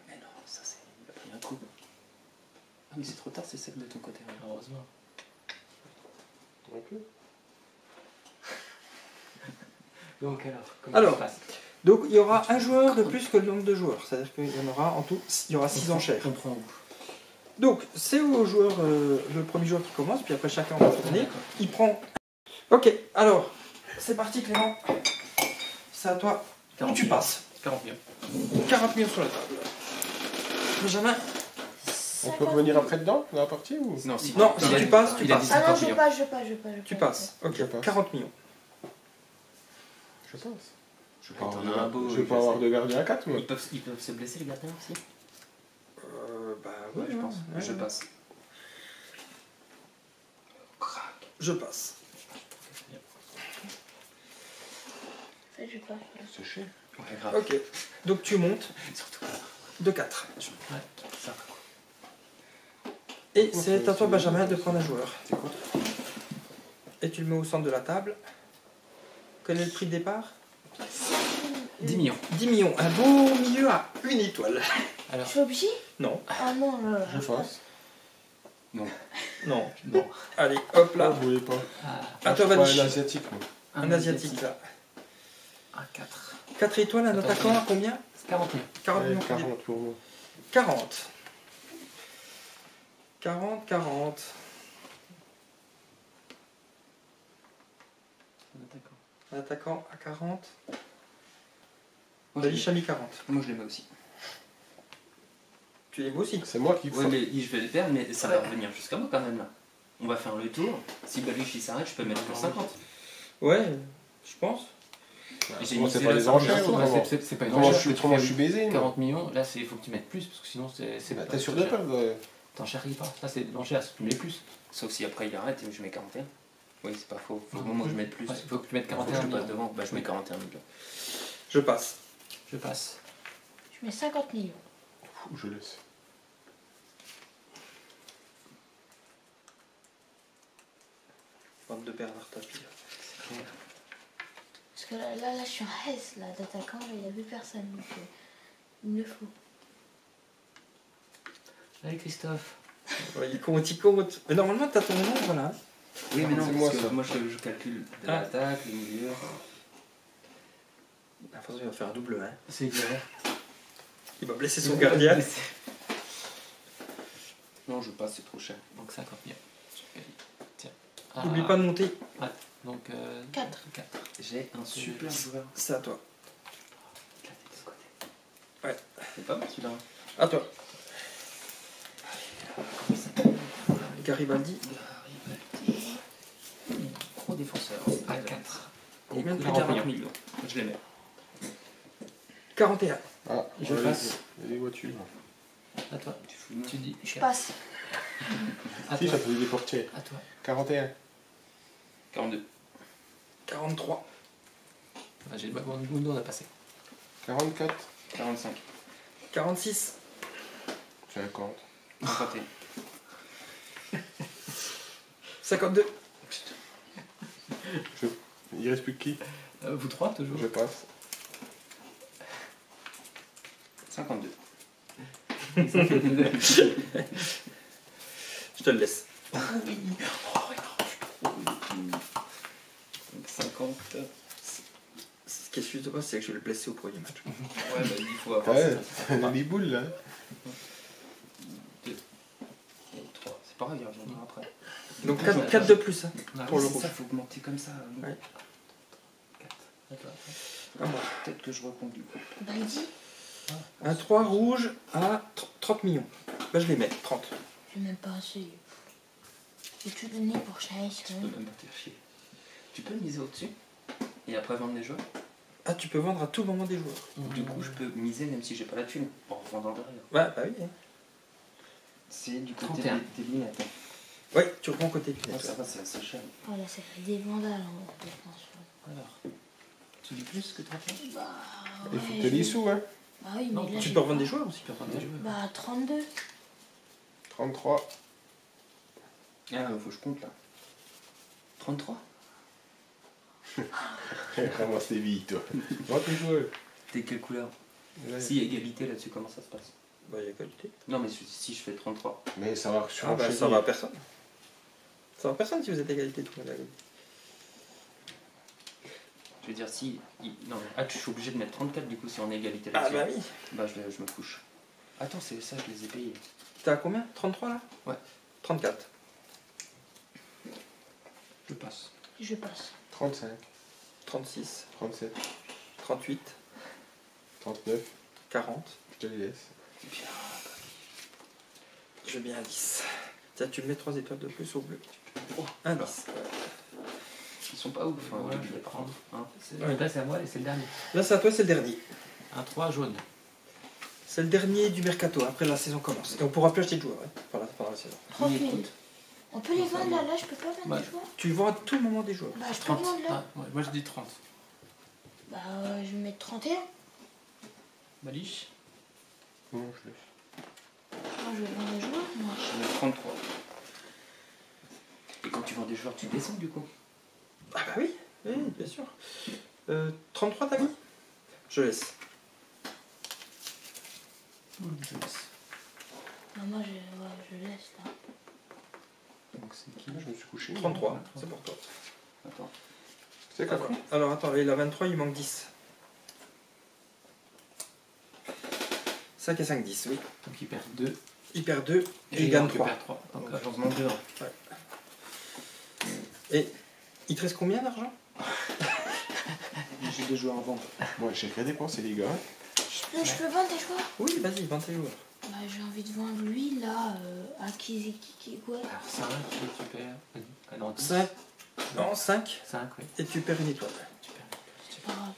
Mais non, ça c'est. Il a pris un coup. Ah, mais c'est trop tard, c'est sec de ton côté. Heureusement. Ok. Donc, comment Alors. ça se passe? Donc, il y aura un joueur de plus que le nombre de joueurs. C'est-à-dire qu'il y en aura en tout, il y aura 6 enchères. On prend où? Donc, c'est au joueur, le premier joueur qui commence, puis après chacun va tourner. Il prend. Ok, alors, c'est parti Clément. C'est à toi. Où 40 tu millions. passes. 40 millions. 40 millions sur la table. Benjamin. On peut revenir après dedans, dans la partie ou? Non, si, Non, il si a tu dit- passes, tu il a passes. dit Ah non, 50 je millions. passe. Tu passes. Ok, Je passe. 40 millions. Je pense. T'en as un beau. Je vais pas avoir de gardien à 4, moi. Ils peuvent se blesser les gardiens aussi. bah oui, Ouais, je pense. ouais, Je ouais. passe. Je passe. En fait, je passe. C'est chier. Ouais, grave. Ok. Donc tu montes Surtout. de 4. Ouais, ça. Et c'est à toi, Benjamin, de prendre un joueur. C'est quoi? Et tu le mets au centre de la table. Quel est le prix de départ? 10 millions. 10 millions. Un beau milieu à une étoile. Je Alors, suis obligé? Non. Ah non, là. Je fasse. Non. non. Allez, hop Là, là. vous voulez pas. À toi, Moi, je Vanish. prends un asiatique, moi. Un asiatique là. Un 4. 4 étoiles, un Attends, attaquant à combien? 40 000. 40 Ouais, millions. 40 pour moi. 40. 40, 40. Un attaquant. Un attaquant à 40. Moi, je Vanish a mis 40. moi, je les mets aussi. Tu les mets aussi. C'est moi qui Ouais, faut. mais je vais les perdre, mais ça va revenir jusqu'à moi quand même là. On va faire le tour. Si Baluch il s'arrête, je peux mettre pour 50. Ouais, je pense. J'ai Moi, mis c'est c'est pas là, des ça, enchères ça, ou ça, comment? C'est pas une Comment enchère. je suis baisé, moi. 40 millions, là il faut que tu mettes plus parce que sinon c'est Bah, pas. t'es sûr de perdre? T'enchéris pas. Là c'est l'enchère, si tu mets plus. Sauf si après il arrête et je mets 41. Oui, c'est pas faux. Faut au moment où je mette plus. Il faut que tu mettes Faut que 41 je passe millions. devant. Bah, je mets 41 millions. Je passe. Je passe. Je mets 50 millions. Ou je laisse. Bande de pervers tapis. Parce que là, je suis en S là, d'attaquant, il n'y a plus personne. Donc, il me le faut. Allez Christophe. Ouais, il compte, il compte. Mais normalement, t'as ton nombre là. Oui, mais non, C'est parce moi, que ça. moi je calcule de Ah. l'attaque, le milieu. Attention, il va faire un double 1. C'est galère. Il va blesser son gardien. Non, je passe, c'est trop cher. Donc 50 millions. Tiens. N'oublie pas de monter. Donc 4. 4. J'ai un super joueur. C'est à toi. Ouais. C'est pas mal celui-là. À toi. Garibaldi. Gros défenseur. À 4. Et même plus 40 40 millions. Je les mets. 41. Ah, Je ouais, passe. Les voitures. À toi. Tu fous Tu dis. Je passe. À Si, toi. ça faisait des portiers. À toi. 41. 42. 43. Ah, j'ai le background du Mundo, on a passé. 44. 45. 46. 50. 51. 52. Il reste plus que qui? Vous trois toujours. Je passe. 52. Je te le laisse. Donc 50. Ce qui est juste de moi, c'est que je vais le blesser au premier match. Ouais, bah il faut avoir Ouais, ça. on a des boules là. 2. 3. C'est pareil, il reviendra après. Donc 4 de plus. Hein. Pour le C'est rouge. ça, faut augmenter comme ça. Ouais. 4. À toi. À moi. Peut-être que je reconduis. Baldi, Un 3 rouge à 30 millions. Bah, je les mets. 30. j'ai même pas assez. J'ai tout donné pour changer. Tu peux même pas te faire chier. Tu peux miser au-dessus et après vendre les joueurs. Ah, tu peux vendre à tout moment des joueurs. Du coup, je peux miser même si j'ai pas la thune en revendant derrière. Ouais, bah oui. Hein. C'est du côté 31. des lunettes. Ouais, tu reprends côté Ah, lunettes. ça va, c'est assez cher. Oh là, ça fait des vandales en défense. Alors. Tu dis plus que 30 millions. Bah, Il faut ouais, que tu aies des je- sous, hein. Bah oui, Non, mais là, Tu j'ai peux pas- revendre des joueurs aussi. Tu peux prendre des joueurs. Bah, 32. 33. Ah, faut que je compte là. 33. Moi, c'est vite, toi. Moi, tes joueurs. T'es quelle couleur? Ouais. Si y a égalité là-dessus, comment ça se passe? Bah, il y a qualité. Non, mais si je fais 33. Mais ça va sur Ah, bah, ça va à personne. Ça va à personne si vous êtes égalité tout le monde. Je veux dire, si. Non, mais. Ah, je suis obligé de mettre 34 du coup si on est égalité Ah, là-dessus. bah oui. Bah, je me couche. Attends, c'est ça, je les ai payés. T'es à combien? 33 là? Ouais. 34. Je passe. Je passe. 35. 36. 37. 38. 39. 40. Je te les laisse. Je mets un 10. Tiens, tu me mets 3 étoiles de plus au bleu. Un 10. Ils sont pas ouf, hein, Ouais, les je billets, vais par prendre. contre. Hein. Là c'est à moi et c'est le dernier. Là, c'est à toi, c'est le dernier. Un 3 jaune. C'est le dernier du mercato, après la saison commence. Et on pourra plus acheter de joueurs pendant la saison. 30 000. On peut les vendre là, je peux pas vendre Ouais. des joueurs. Tu vends à tout moment des joueurs. Bah je peux 30. vendre là. Ah, ouais, moi je dis 30. Bah je vais mettre 31. Baliche. Non, je laisse. Moi je vais vendre des joueurs, moi. Je mets 33. Et quand tu vends des joueurs, tu descends du coup. Ah bah oui, oui, bien sûr. 33 t'as mis? Je laisse. Je laisse. Bah, moi je laisse là. Donc c'est qui Là, je me suis couché. 33, c'est pour toi. Attends. C'est Alors, quoi? alors attends, il a 23, il manque 10. 5 et 5, 10, oui. Donc il perd 2. Il perd 2 et il gagne 3. 3. Donc J'en demande 2. Et il te reste combien d'argent? J'ai 2 joueurs à vendre. Moi, j'ai rien dépensé, les gars. Je peux vendre des joueurs? Oui, vas-y, 20 joueurs. Bah j'ai envie de vendre lui là, à qui quoi? alors 5 et tu perds. Ah non, 5. Non, 5 5, oui. et tu perds une étoile. Tu perds. C'est pas grave,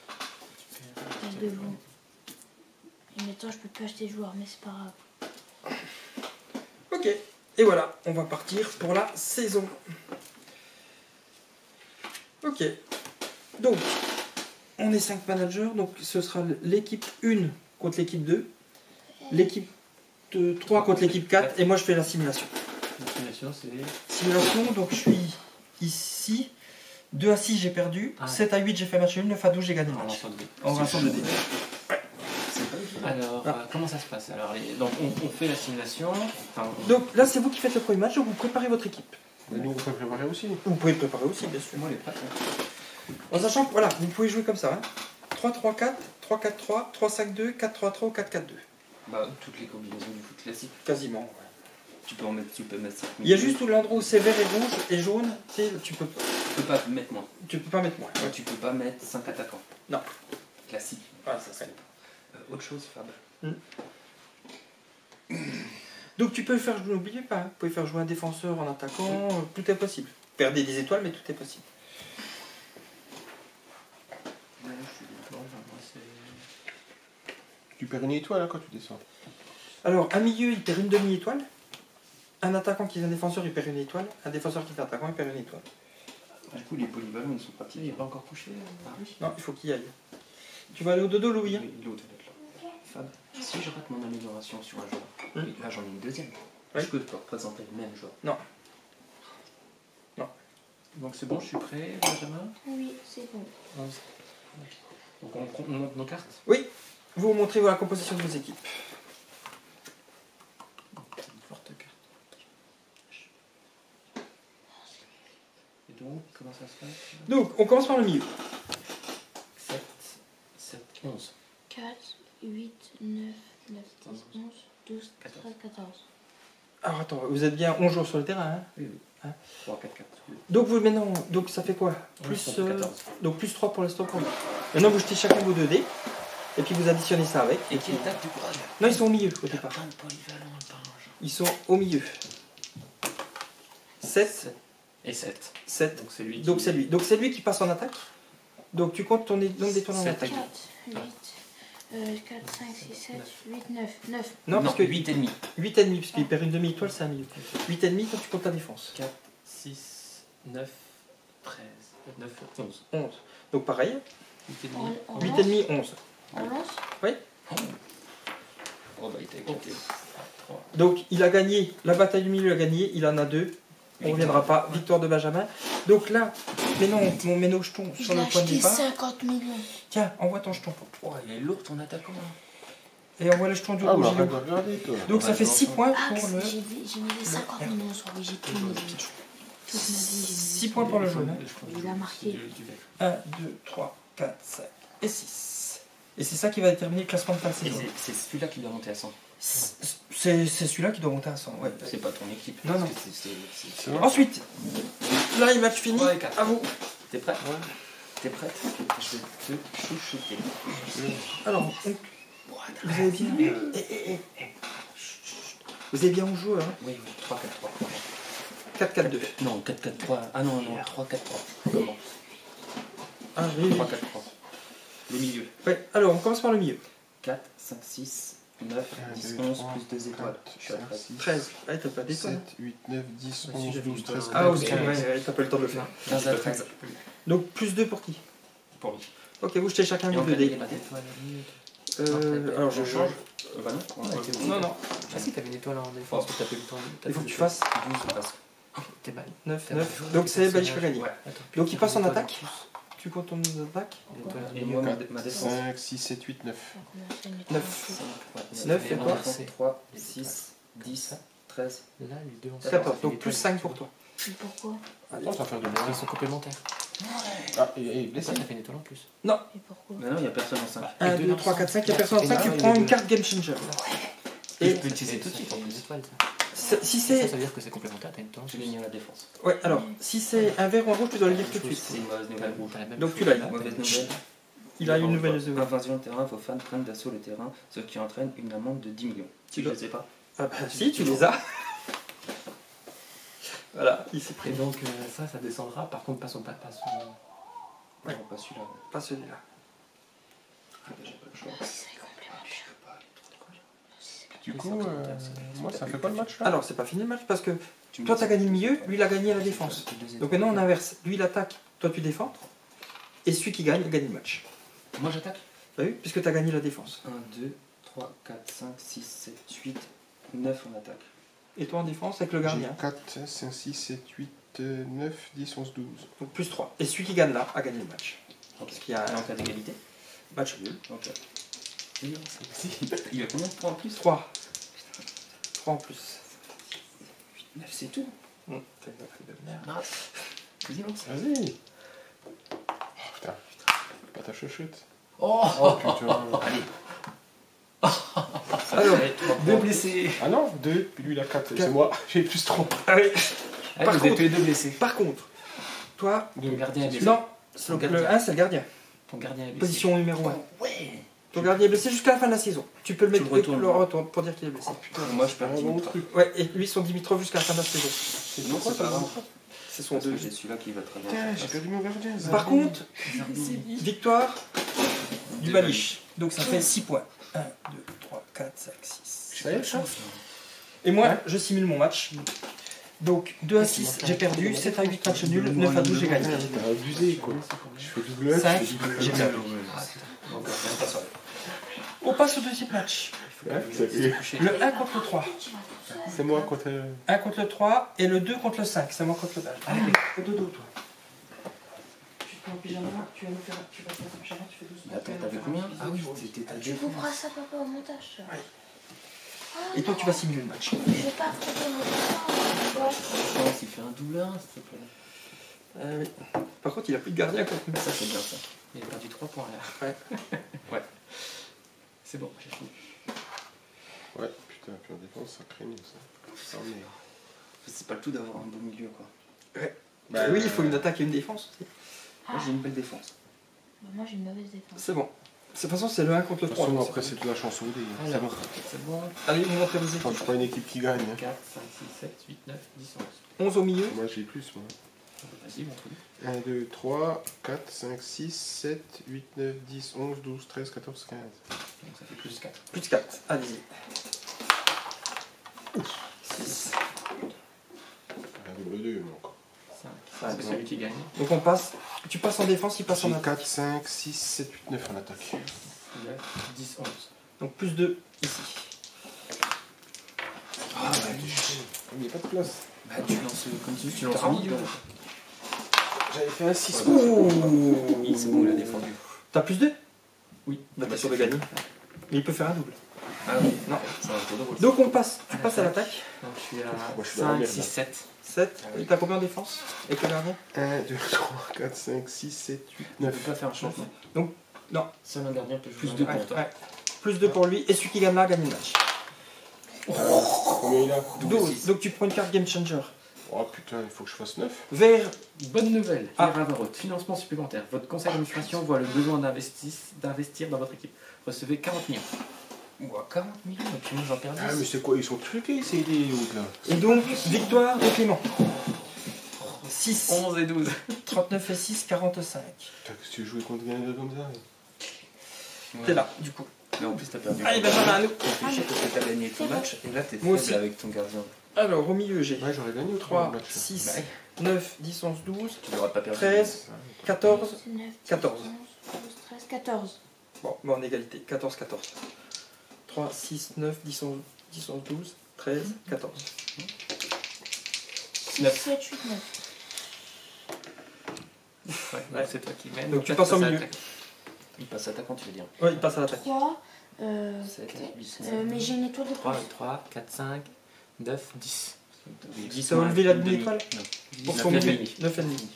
Tu perds. je reste debout. Et maintenant je peux plus acheter de joueurs, mais c'est pas grave. Ok, et voilà, on va partir pour la saison. Ok, donc on est 5 managers, donc ce sera l'équipe 1 contre l'équipe 2, l'équipe 3 contre l'équipe 4, et moi je fais la simulation. La simulation, c'est. Simulation, donc je suis ici, 2 à 6 j'ai perdu, Ah. 7 à 8 j'ai fait match nul, 9 à 12 j'ai gagné le En match. lançant de dés. En lançant de dés. Alors, Ah. comment ça se passe? Alors, donc on fait la simulation. Enfin, Donc là c'est vous qui faites le premier match, donc vous préparez votre équipe. Mais nous, on peut préparer aussi. Vous pouvez le préparer aussi bien sûr. Moi, les prêts. En sachant que voilà, vous pouvez jouer comme ça. Hein. 3-3-4, 3-4-3, 3-5-2, 4-3-3 ou 4-4-2. Bah, toutes les combinaisons du foot classique. Quasiment. Ouais. Tu peux mettre 5 Il y a juste tout l'endroit où c'est vert et rouge et jaune, tu peux pas mettre moins. pas mettre moins. Ouais, tu peux pas mettre 5 attaquants. Non. Classique. Voilà, ça serait. Autre chose, Fab. Donc tu peux faire, n'oubliez pas, vous pouvez faire jouer un défenseur en attaquant, tout est possible. Perdez des étoiles, mais tout est possible. ouais, je suis d'accord. Enfin, moi, c'est. Tu perds une étoile hein, quand tu descends. Alors, un milieu, il perd une demi-étoile. Un attaquant qui est un défenseur, il perd une étoile. Un défenseur qui est un attaquant, il perd une étoile. Du coup, les polyvalents, ils sont pas Il n'est pas encore couché? Paris. Non, il faut qu'il y aille. Tu vas aller au dodo, Louis hein. Oui, l'autre va être là. Fab, si je rate mon amélioration sur un joueur, Hmm. et là j'en ai une deuxième, Ouais. est-ce que je peux représenter le même joueur? Donc c'est bon, je suis prêt, Benjamin? Oui, c'est bon. Donc on monte nos cartes? Vous montrez la composition de vos équipes. Une forte carte. Et donc, comment ça se passe? Donc, on commence par le milieu. 7, 7, 11. 4, 8, 9, 9, 10, 11, 12, 13, 14. Alors attends, vous êtes bien 11 jours sur le terrain. Hein. 3, 4, 4. Donc vous maintenant, donc ça fait quoi? Plus, 14. donc plus 3 pour l'instant pour nous. Maintenant vous jetez chacun vos 2 dés. Et puis vous additionnez ça avec. Et qui attaque du courage? Non, ils sont au milieu au départ. Plein de polyvalents, pas un genre. Ils sont au milieu. 7, Et 7. 7. Donc c'est lui. Donc qui- c'est lui. Donc c'est lui qui passe en attaque. Donc tu comptes ton nombre d'étoiles en 7. attaque. 4, 8, 4, 5, 6, 7, 8, 9. 9. Non, parce que 8 et demi. 8,5 parce qu'il perd une demi-étoile, c'est un milieu. 8,5 quand tu comptes ta défense. 4, 6, 9, 13, 9, 11. 11. Donc pareil, 8 et On, demi. on 8,5, 11. On lance? Oh bah il t'a éclaté. 3. Donc il a gagné, la bataille du milieu il a gagné, il en a 2. On ne reviendra pas, victoire de Benjamin. Donc là, maintenant on met nos jetons Je sur l'ai le point de acheté départ. 50 millions. Tiens, envoie ton jeton. Oh, il est lourd ton attaquant. Et envoie le jeton du Ah, rouge. bah, il est arrête où de regarder, toi. Donc ça fait 6 points Ah, pour le. j'ai mis les 50 millions sur lui, j'ai tout mis. Toute ma vie, j'ai mis 6 points pour le jaune. Il a marqué. 1, 2, 3, 4, 5 et 6. Et c'est ça qui va déterminer le classement de fin de Et saison. c'est celui-là qui doit monter à 100. C'est celui-là qui doit monter à 100. Ouais. C'est pas ton équipe. Non, parce non. que C'est vrai. Ensuite, là il match fini. Ouais, quatre. À vous. T'es prêt? T'es prête? Je vais te chouchouter. Alors, vous avez bien. Vous avez bien 11 joueurs. Hein. Oui, oui, 3, 4, 3. 4, 4, 2. Non, 4, 4, 3. Ah non, non, 3, 4, 3. Comment? Ah, oui, oui. 3, 4, 3. Le milieu. Ouais, alors on commence par le milieu. 4, 5, 6, 9, 10, 11, plus 2 étoiles. Je suis à 13. 13. Ah, t'as pas d'étoile. 7, 8, 9, 10, Ah, si, 11, j'avais 12, une 13, étoile. 14, Ah, ok, 15. ouais, t'as pas eu le temps de le faire. 15 à 13. Donc, plus 2 pour qui? Pour lui. Ok, vous jetez chacun Et vos en 2 cas, il dés. est pas d'étoile. Alors, je change. Bah non. On a été au- Non, non. Ah si, t'avais une étoile en défense, mais t'as pas eu le temps. Il faut que tu fasses 12 presque. T'es mal. 9, 9. Donc, c'est Balish qui a gagné. Ouais. Donc, il passe en attaque. Tu comptes ton attaque. Et moi, ma défense. 5, 6, 7, 8, 9. 9. 9 9 et quoi 3, 6, 10, 13. Là, les deux ont 14. Donc, plus 5 pour toi. Mais pourquoi? Attends, ça va faire de Ils moins. sont complémentaires. Ah, il est blessé. Pourquoi t'as fait une étoile en plus? Et pourquoi? Mais non, il n'y a personne en 5. 1, 2, 3, 4, 5. Il y a personne en 5. Tu prends une carte Game Changer. Et Et tu peux utiliser tout de suite en plus d'étoiles. si Ça, ça c'est. veut dire que c'est complémentaire, t'as une étoile en J'ai plus. gagné à la défense. Ouais, alors, si c'est un vert ou un rouge, tu dois le lire tout de suite. C'est une mauvaise nouvelle rouge. T'as la même Donc, chose. tu l'as eu. Mauvaise nouvelle. Il a une nouvelle de Invasion de terrain, vos fans prennent d'assaut le terrain, ce qui entraîne une amende de 10 millions. Tu Je dois- ne sais pas. Ah bah si, tu les as. Voilà, il s'est pris. Et donc ça descendra, par contre pas son... Ouais. Non, pas celui-là. Pas celui-là. Ah, bah, j'ai pas le choix. C'est complémentaire. Du coup, moi, ça fait pas le match là. Alors, c'est pas fini le match parce que Tu me toi, dis t'as ça. gagné le milieu, lui, il a gagné la défense. Donc maintenant, on inverse. Lui, il attaque, toi, tu défends. Et celui qui gagne, il gagne le match. Moi j'attaque. T'as vu? Puisque t'as gagné la défense. 1, 2, 3, 4, 5, 6, 7, 8, 9 en attaque. Et toi en défense avec le gardien. 4, 5, 6, 7, 8, 9, 10, 11, 12. Donc plus 3. Et celui qui gagne là a gagné le match. Parce qu'il y a Et en un cas d'égalité. match nul. Ok. Il a combien de points en plus 3. 3 en plus. 9, c'est tout. T'as une affaire de merde. Vas-y, lance. Vas-y. Oh putain. Pas ta chuchote. Oh, Oh putain. Alors, deux blessés. Ah non, 2, puis lui il a 4. C'est Quatre. moi, j'ai plus 3. ah oui. Ah, Par vous êtes contre- tous les deux blessés. Par contre, toi, Ton gardien est blessé. non, c'est Ton le gardien. 1 c'est le gardien. Ton gardien est blessé. Position numéro 1. Ouais. Ton gardien est blessé jusqu'à la fin de la saison. Tu peux le Tu mettre le retournes. le retourne pour dire qu'il est blessé. Putain, Moi, je perds un 10 bon minutes. truc. Ouais, et lui son Dimitrov jusqu'à la fin de la saison. Non, c'est pas grave. C'est son Parce que 2. j'ai celui-là qui va très bien. Putain, j'ai perdu mon gardien. Par contre, victoire du Balish. Donc ça fait 6 points. 1, 2, 3, 4, 5, 6. Ça y est, ça Et moi, je simule mon match. Donc 2 à 6, j'ai perdu. 7 à 8, match nul. 9 à 12, j'ai gagné. T'as abusé quoi. Je fais double F, 5, je fais double j'ai F. perdu. Donc, c'est pas ça. On passe au deuxième match. Ouais, ça fait- Le 1 contre le 3. C'est moi quand 1 contre le 3 et le 2 contre le 5. C'est moi contre le 2. Allez, au dodo, toi. Tu te mets en pyjama, tu vas faire un pyjama, tu fais doucement. Mais attends, t'avais combien Ah oui, c'était ta Tu couperas ça, papa, au montage. Ça. Ouais. Ah, Et toi, tu vas simuler le match. je vais pas couper mon montage. Je pense qu'il fait un double 1, s'il te plaît. Oui. Par contre, il a plus de gardien contre nous. Ça, c'est bien ça. Il a perdu 3 points là. Ouais. C'est bon, j'ai fini. Ouais, putain, puis en défense, ça craigne ça. Oh, merde. C'est pas le tout d'avoir un beau milieu, quoi. Bah oui, il faut une attaque et une défense aussi. Moi, j'ai une belle défense. Bah, moi, j'ai une mauvaise défense. C'est bon. De toute façon, c'est le 1 contre De le toute 3. façon, donc après, c'est c'est de la chance au dé. C'est Alors, bon. c'est bon. Allez, on montre les Enfin, je équipes. suis pas une équipe qui gagne. Hein. 4, 5, 6, 7, 8, 9, 10, 11. 11 au milieu. Moi, j'ai plus, moi. Vas-y, montre-nous. 1, 2, 3, 4, 5, 6, 7, 8, 9, 10, 11, 12, 13, 14, 15. Donc ça fait plus 4. Plus 4. Allez-y. 6. Un double 2, mais encore. 5. C'est celui qui gagne. Donc on passe. Tu passes en défense, il passe en J'ai attaque. 4, 5, 6, 7, 8, 9 en attaque. 9, 10, 11. Donc plus 2 ici. Ah, il n'y a pas de place. Bah, tu lances comme tu lances au milieu. J'avais fait un 6. C'est bon, il a défendu. T'as plus 2? Oui. Bah t'es sûr de gagner. Mais il peut faire un double. Ah oui, Non. c'est un tour de rôle. Donc on passe. Tu passes à l'attaque. Donc je suis à Moi, je suis dans la 5, merde, 6, là. 7. 7. Et t'as combien en défense avec le gardien? 1, 2, 3, 4, 5, 6, 7, 8, On 9. peut pas faire un changement. Donc, non. Seul un gardien peut jouer. Plus un deux gardien. Ouais, toi. ouais. Plus 2 pour lui. Et celui qui gagne là gagne le match. Combien il a 12. Donc tu prends une carte Game Changer. Oh putain, il faut que je fasse 9. Vert. Bonne nouvelle, Ah. Pierre Avarot, financement supplémentaire. Votre conseil d'administration voit le besoin d'investir dans votre équipe. Recevez 40 millions. Ouah, 40 millions, et puis moi j'en perds 10. Ah, mais c'est quoi? Ils sont truqués, ces idiots là. Et donc, victoire de Clément. 6. 11 et 12. 39 et 6, 45. Putain, qu'est-ce que tu veux jouer contre quelqu'un comme ça? T'es là, du coup. Mais en plus, t'as perdu. Allez, Benjamin, à nous. Réfléchis parce que t'as gagné ton C'est match et là, t'es Moi faible aussi. avec ton gardien. Alors, au milieu, j'ai Ouais, j'aurais gagné autrement 3, le match. 6, Ouais. 9, 10, 11, 12, Tu n'auras pas perdu. 13, 14. 9, 14. 11, 12, 13, 14. Bon, en égalité. 14, 14. 3, 6, 9, 10, 11, 12, 13, 14. 6, 9. 7, 8, 9. Ouais, Ouais. c'est toi qui mènes. Donc tu là, passes en à milieu. l'attaque. Il passe attaquant, tu veux dire. Ouais, il passe à l'attaque. 3. 7, 8, Mais j'ai une étoile de 3, plus. 3, 4, 5, 9, 10. 10. Ça va lever la demi-étoile Non. pour 9 son et milieu. demi. 9 et demi.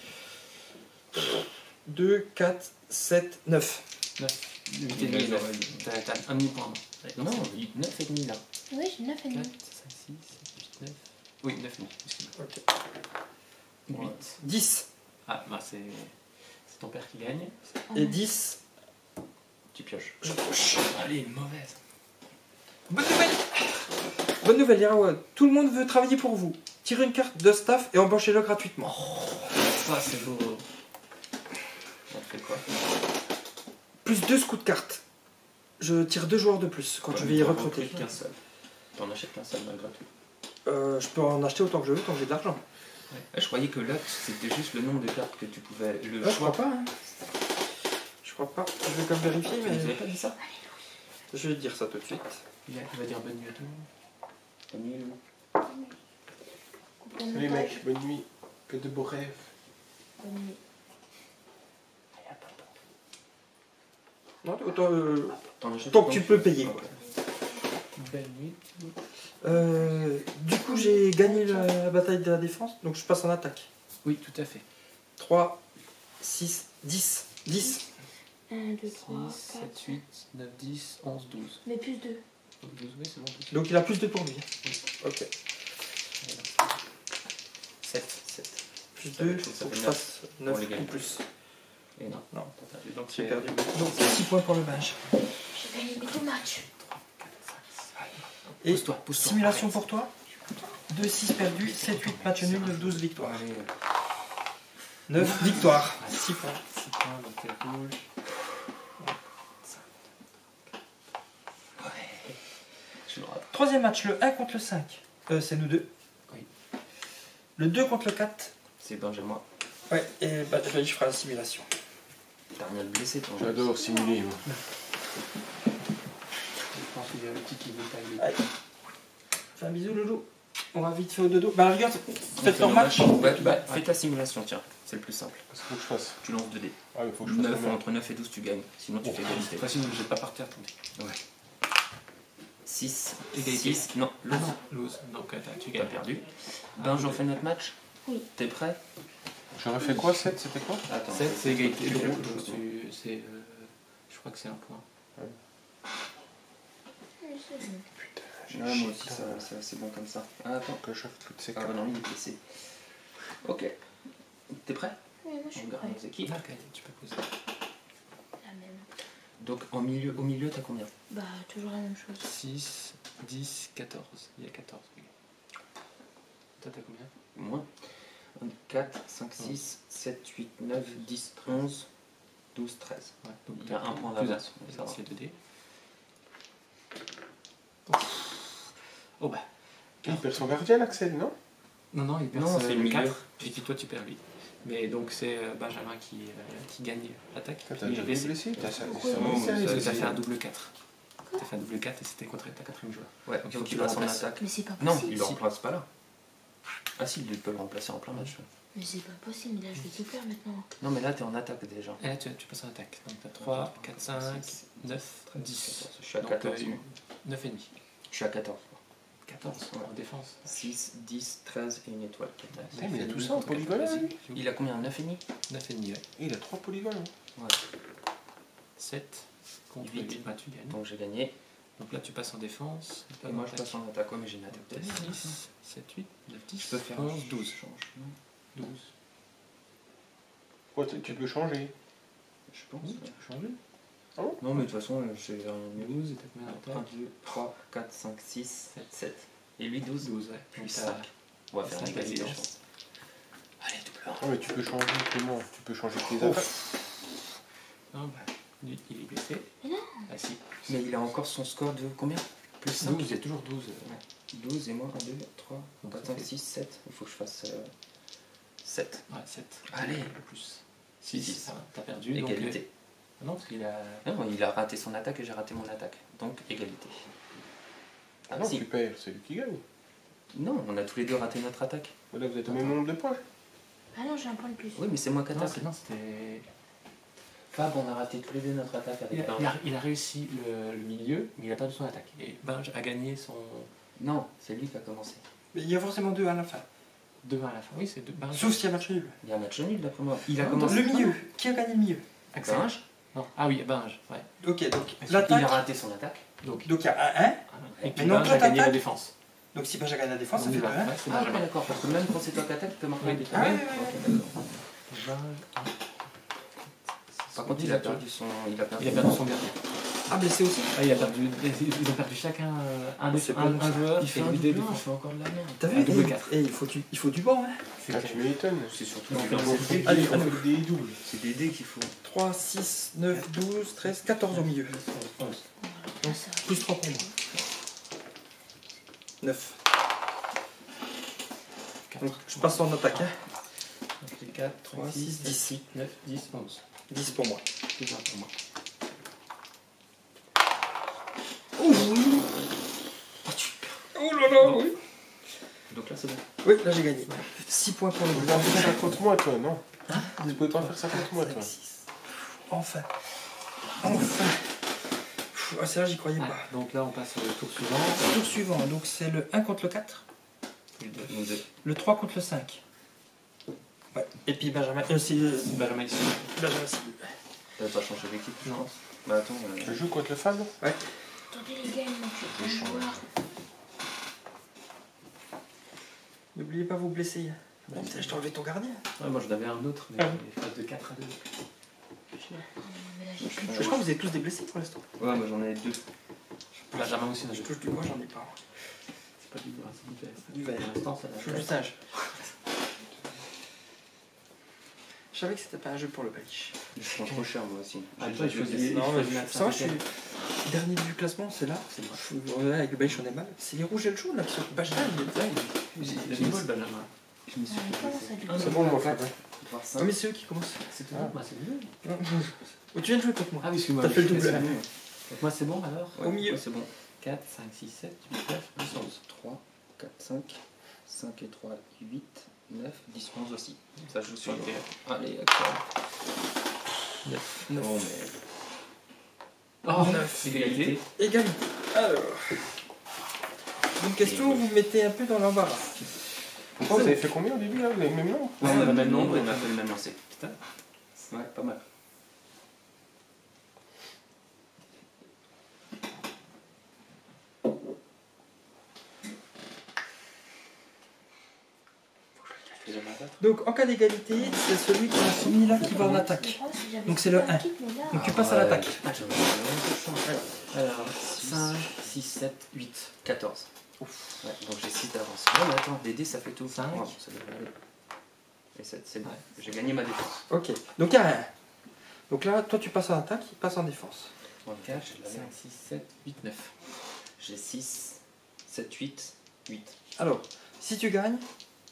2, 4, 7, 9. 9. 8 et demi, 9. T'as un demi-point. Non, 9 et demi là. Oui, j'ai 9 et 4, 5, demi. 6, 7, 8, 9. Oui, 9 et demi. Excuse-moi. Ok. 8. 10. Ah, bah c'est ton père qui gagne. Et 10, Tu pioches. je touche. Allez, une mauvaise. Bonne nouvelle. Bonne nouvelle, Irawa. Tout le monde veut travailler pour vous. Tirez une carte de staff et embauchez-le gratuitement. Ça, c'est beau. On fait quoi? Plus 2 scouts de cartes. Je tire 2 joueurs de plus quand je vais y recruter. Qu'un seul. T'en achètes qu'un seul malgré tout. Je peux en acheter autant que je veux, tant que j'ai de l'argent. Je croyais que là, c'était juste le nombre de cartes que tu pouvais. Le Je choix. crois pas. Hein. Je crois pas. Je vais quand même vérifier, Tu nous avais mais pas dit ça? je vais te dire ça tout de suite. Il va dire bonne nuit à tout le monde. T'as mis le- Bonne Salut nouvelle. mec, bonne nuit. Que de beaux rêves. Bonne nuit. Non, autant, T'en achètes tant autant que tu peux payer. Ok. Bonne nuit. Du coup, j'ai gagné la bataille de la défense, donc je passe en attaque. Oui, tout à fait. 3, 6, 10. 10. 1, 2, 3, 6, 4, 7, 8, 9, 10, 11, 12. mais plus 2. 12, oui, c'est bon. Donc il a plus de pour lui. Ok. 7. Plus Ça 2, fait- ça faut que fait je neuf fasse pour 9 les gagner. ou plus. Et non. Non, Donc j'ai c'est perdu. Donc 6 points pour le match. J'ai gagné mes 2 matchs. Et Pousse-toi, pousse-toi. simulation arrête. pour toi 2, 6 perdus, 7, 8 matchs nuls, 12 victoires. Allez, 9 victoires. 6 points. 6 points, donc t'es rouge. je me rappelle. Troisième match, le 1 contre le 5. C'est nous deux. Oui. Le 2 contre le 4. C'est Benjamin. Ouais, et bah, je ferai la simulation. T'as rien de blessé, toi. J'adore simuler, moi. Je pense qu'il y a le petit qui veut tailler. Allez. Fais un bisou, Loulou. On va vite faire au dodo. Bah, regarde, On faites fait leur le match. Ouais, bah, fais ta simulation, tiens. C'est le plus simple. Qu'est-ce qu'il faut que je fasse? Tu lances 2 dés. Ah, il faut que je fasse 9, combien? entre 9 et 12, tu gagnes. Sinon, tu fais égalité. Cette fois-ci, je vais pas partir ton 6. Égalité. 6. Non, Ah non, lose. Donc tu t'as gagnes. perdu. Ben, j'en fais notre match. Oui. T'es prêt? J'aurais fait quoi? 7, c'était quoi? Attends. 7, c'est égalité. Tu Donc, roules. c'est, je crois que c'est un point. Oui, c'est bon. Ouais, moi aussi, c'est assez bon comme ça. Ah, attends. Que je fasse toutes ces Ah, cartes. non, il est blessé. Ok. T'es prêt? Oui, moi je suis On prêt. regarde nos équipes. Ok, tu peux poser. La même. Donc, au milieu, t'as combien? Bah, toujours la même chose. 6, 10, 14. Il y a 14. Oui. Toi, t'as combien? Moins. 4, 5, 6, 7, 8, 9, 10, 11, 12, 13. Ouais, donc Il y a t'as un point plus d'avance. un. Ça va. C'est 2D. Oh bah. Il perd son gardien, Axel, non? Non, il perd Non, c'est le milieu. 4. Et puis toi, tu perds 8. Mais donc, c'est Benjamin qui gagne l'attaque. T'as Il est déjà blessé. blessé? T'as ça, Oui, ça oui, va, ça, ça, Parce que ça, t'as ça. fait un double 4. T'as fait un double 4 et c'était contre ta 4ème joueur. Ouais, Donc, il faut tu qu'il le passe en remplaces. attaque. Mais c'est pas Non, possible. il le remplace pas là. Ah si, il peut le remplacer en plein match. Mais c'est pas possible, là je vais tout faire maintenant. Non, mais là, t'es en attaque déjà. Et là, tu passes en attaque. Donc, t'as 3, 4, 5, 9, 10. Je suis à Donc, 14. 9,5. Je suis à 14. 14 Ouais. en défense. 6, 10, 13 et une étoile. Ouais, mais il y a tout ça en polygone, hein. Il a combien? 9,5? 9,5, ouais. Il a 3 polygones. Hein. 7 contre 8. 8, bah, tu gagnes. Donc j'ai gagné. Donc là, tu passes en défense. Et moi, je passe en attaque. Ouais, mais j'ai une attaque. 6, 7, 8, 9, 10, Je peux faire 11, 12. Change. 12. Ouais, tu peux changer. Je pense. Oui, tu peux changer. Non, mais de toute façon, j'ai rien mieux. 12, et t'as combien 1, d'attaque 2, 3, 4, 5, 6, 7. Et lui, 12. 12, ouais. Puis Donc, 5. t'as On va faire une 5 égalité, je résidences. pense. Allez, double 1. Ah, mais tu peux changer comment? Tu peux changer tes attaques. Non, bah, Il est blessé. Mais non. Ah si. Mais il a encore son score de combien? Plus 5. 12, il y a toujours 12. 12 et moi 1, 2, 3, Donc 4, ça 5, fait- 6, 7. Il faut que je fasse 7. Ouais, 7. Allez. Plus 6. Six. T'as perdu. Égalité. Donc, ah non, parce qu'il a. Non, il a raté son attaque et j'ai raté mon attaque. Donc égalité. Ah non, si. tu perds, c'est lui qui gagne. Non, on a tous les deux raté notre attaque. Mais là, vous êtes au même nombre de points. Ah non, j'ai un point de plus. Oui, mais c'est moi qui Non, attaque. c'était. Fab, on a raté tous les deux notre attaque avec Binge. Il a réussi le milieu, mais il a perdu son attaque. Et Binge a gagné son Non, c'est lui qui a commencé. Mais il y a forcément 2 à la fin. 2-20 à la fin. Oui, c'est 2 Binge. Sauf s'il y a match nul. Il y a un match nul d'après moi. Il a Non, commencé. Le milieu. Qui a gagné le milieu? Axel. Binge. Non. Ah oui, Binge. Ouais. Ok, donc Il l'attaque. a raté son attaque. Donc, Donc il y a un 1. et puis non, Binge toi, a gagné la t'attaques. défense. Donc si Benjamin gagne la défense, ça On y fait 2 va. 1. Ouais, c'est Ah, ok, Benjamin. d'accord. Parce que même quand c'est toi qui attaque, tu peux marquer Oui. des Ah, ouais, ouais, Ok, d'accord. Binge. Par contre, il a perdu son. Il a perdu son gardien. Ah, blessé aussi. Ah, ils ont perdu chacun un C'est pas bon, ça. joueur. Il fait et un lui doublé, des il défenses. fait encore de la merde. T'as Ah, vu? double 4. Il faut du banc, hein. C'est Ah, tu m'étonnes. C'est surtout Non, du mais banc. bon, C'est des Allez, dés, allez. on fait des doubles. C'est des dés qu'il faut. 3, 6, 9, 12, 13, 14 au milieu. 11. Donc, plus 3 pour moi. 9. Donc, je passe en attaque. Hein. Donc, c'est 4, 3, 3, 6, 6, 10. 10, 8, 9, 10, 11. 10 pour moi. C'est ça pour moi. Oh oui. Oh là là, oui. Donc là, c'est bon. Oui, là j'ai gagné. 6 points pour le Tu bleu. pouvais pas faire ça contre moi, toi, non? Tu pouvais pas faire ça contre moi, toi. 6. Enfin. Enfin. Ah, c'est là, j'y croyais Ah, pas. donc là, on passe au tour suivant. Tour suivant, donc c'est le 1 contre le 4, Nous deux. le 3 contre le 5. Ouais. Et puis Benjamin. C'est Benjamin ici. Benjamin. T'avais pas changé d'équipe, je Non. pense. Bah attends. Tu joues contre le Fab? Attendez les gars, il manque un joueur. N'oubliez pas vous blesser. Bon, putain, je t'ai enlevé ton gardien. Ouais, moi, j'en avais un autre, mais Ah. il passe de 4 à 2. Mais là, j'ai plus de Je crois que vous êtes tous des blessés pour l'instant. Ouais, moi j'en ai deux. Benjamin aussi, Je touche du bois, j'en ai pas. c'est pas du bois, c'est du vert. Du verre. Pour l'instant, ça Je suis du singe. Je savais que c'était pas un jeu pour le Belge. Je prends trop cher moi aussi. Ah, J'ai toi, déjà il choisit- blessé. Non, je mais choisis ça va, je Saint-Étienne. suis dernier du classement, c'est là. C'est moi. Ouais, avec le Belge, on est mal. C'est les rouges et le jaune là qui sont Benjamin, il est là. Il a mis le Benjamin. Je me suis Ah, mais comment ça, du coup C'est bon, moi, Fab. voir Ah, ça. mais c'est eux qui commencent. C'est tout bon, moi, c'est mieux. Oh, tu viens de jouer contre moi. Ah oui, excuse-moi. T'as fait le je suis double. blessé. Donc moi, c'est bon alors Au milieu. C'est bon. 4, 5, 6, 7, 8, 9, 10, 11. 3, 4, 5. 5 et 3, 8, 9, 10, 11 aussi. Ça joue sur le Ok. terrain. Allez, actuel. 9. Oh mais. Oh, Neuf. égalité. Égal. Alors. Une question, vous me mettez un peu dans l'embarras. Pourquoi vous avez fait combien au début, là? Vous avez le même nombre? Ouais, on a le même nombre et on a fait le même lancer. Putain. Ouais, pas mal. Je fais la main. Donc en cas d'égalité, c'est celui qui a soumis là qui va en attaque. Donc c'est le 1. Donc tu passes à l'attaque. Ah, j'avais pas chance. Alors, 5, 6, 7, 8. 14. Ouais, donc j'ai 6 d'avance. Non, mais attends, les dés ça fait tout. 5. Oh, ça devrait aller. Et 7, c'est bon. Ouais. J'ai gagné ma défense. Ok. Donc il y a un. Donc là, toi tu passes en attaque, il passe en défense. 34, j'ai de la 5, merde. 6, 7, 8, 9. J'ai 6, 7, 8, 8. Alors, si tu gagnes,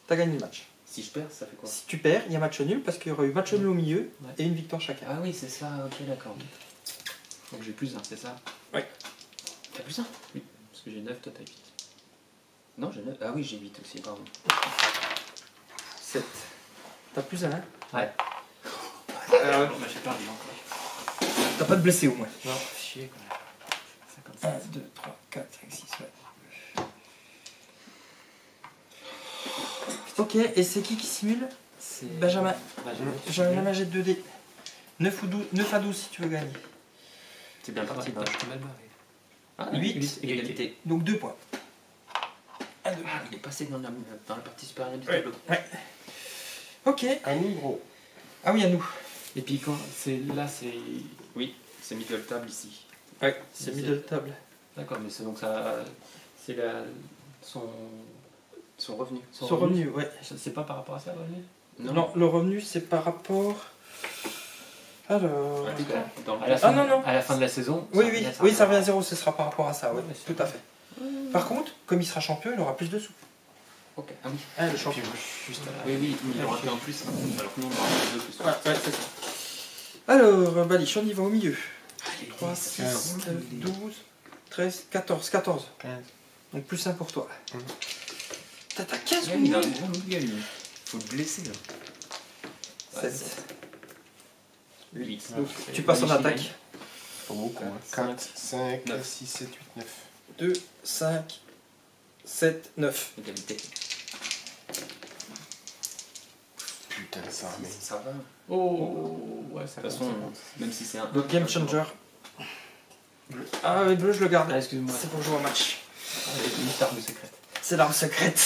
tu as gagné le match. Si je perds, ça fait quoi? Si tu perds, il y a match nul parce qu'il y aura eu match nul au milieu Ouais. et une victoire chacun. Ah oui, c'est ça, ok, d'accord. Donc j'ai plus 1, c'est ça? T'as plus ça? Oui. Parce que j'ai 9, toi t'as 8. Non, j'ai 9. Ah oui, j'ai 8 aussi, pardon. 7. T'as plus un, hein? Ouais. Alors, Bah, j'ai perdu encore. t'as pas de blessé au moins. Non, chier quoi. 1, 57. 2, 3, 4, 5, 6, ouais. Ok, et c'est qui simule? C'est Benjamin. Benjamin. J'ai 2 dés. 9 ou 12, 9 à 12 si tu veux gagner. C'est bien parti, Putain, bah. je suis mal barré. Ah, 8, égalité. Donc 2 points. 1, 2. Ah, il est passé dans la partie supérieure du Ouais. tableau. Ouais. Ok. À nous, gros. Ah oui, à nous. Et puis quand c'est là, c'est. Oui, c'est middle table ici. Ouais, c'est middle table. D'accord, mais c'est donc ça. C'est la. Son. Son revenu. Son revenu, ouais. C'est pas par rapport à ça, le revenu? Non, le revenu c'est par rapport. Alors. À la fin, Ah, non, non. À la fin de la saison. Oui, ça oui, revient, oui, ça revient à 0, ce sera par rapport à ça, oui, Ouais, c'est tout à fait. Par contre, comme il sera champion, il aura plus de sous. Ok. Ah oui. Ah, le champion. Juste Oui, oui, il aura fait en plus. Alors que nous, on aura fait 2 plus. Ouais, ouais, c'est ça. Alors, Balich, on y va au milieu. 3, 6, 15. 9, 12, 13, 14. 14. 15. Donc plus 1 pour toi. Mmh. T'as 15 Ouais, il a un minutes. gros loup, lui. Faut le blesser, là. 7. 8. Donc, tu passes en Balich, il attaque. gagne. Pas beaucoup. Hein. 4, 5, 6, 7, 8, 9. 2, 5, 7, 9. Égalité. Putain, ça mais... Ça va. De Oh, ouais, ça toute façon, même si c'est un. Le game changer. Ah oui, bleu, je le garde. Ah, excuse-moi. C'est pour jouer au match. Une arme secrète. C'est l'arme secrète.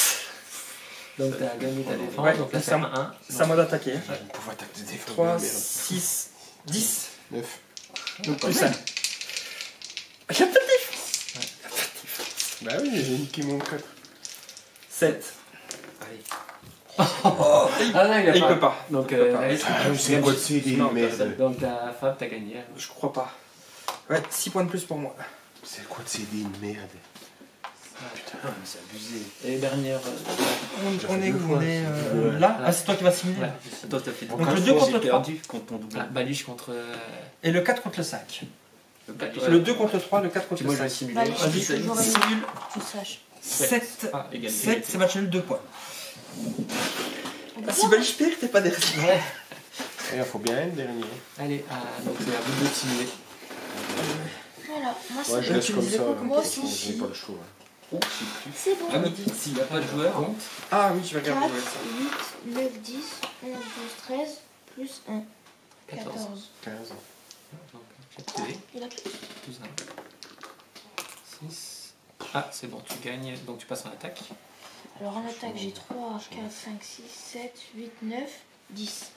Donc t'as gagné ta défense, Ouais, donc là c'est c'est à 1. C'est à moi d'attaquer. J'ai une pauvre attaque de défense. 3, Merde. 6, 10. 9. Donc plus 1. Il y a peut-être Bah oui, j'ai niqué mon 4. 7. Allez. Ah non, Et il peut pas. Donc, Il peut pas. allez, C'est quoi de CD, Non, merde. donc ta femme, t'as gagné. Je crois pas. Ouais, 6 points de plus pour moi. C'est quoi de CD, une merde. Putain, mais c'est abusé. Et dernière. On est où? On est là. Ah, c'est toi qui vas simuler. Ouais. Toi, t'as fait Donc le 2 contre le 3. perdu contre ton double. Ah, Baliche contre. Et le 4 contre le 5. Le 4, Ouais. Le 2 contre le 3, le 4 contre Moi le je vais 5. simuler. Baliche, Vas-y, c'est toujours simule. tu saches. 7. Ah, égalité. 7, c'est match nul 2 points. On Ah, peut si voir Balich perd, t'es pas derrière. Ouais. Il faut bien être dernier. Allez, donc c'est à vous de simuler. Voilà, moi Ouais, je c'est laisse tu comme me disais ça. quoi comme Moi J'ai aussi. pas le choix. Oh, je sais plus. C'est bon. Ah oui, s'il n'y a pas de joueur, Compte. Ah oui, je vais 4, regarder. Ouais, 8, 9, 10, 11, 12, 13, plus 1, 14. 14. 15. Donc, j'ai télé. Il a plus. Plus 1. 6. Ah, c'est bon, tu gagnes. Donc tu passes en attaque. Alors en attaque, j'ai 3, 4, 5, 6, 7, 8, 9, 10.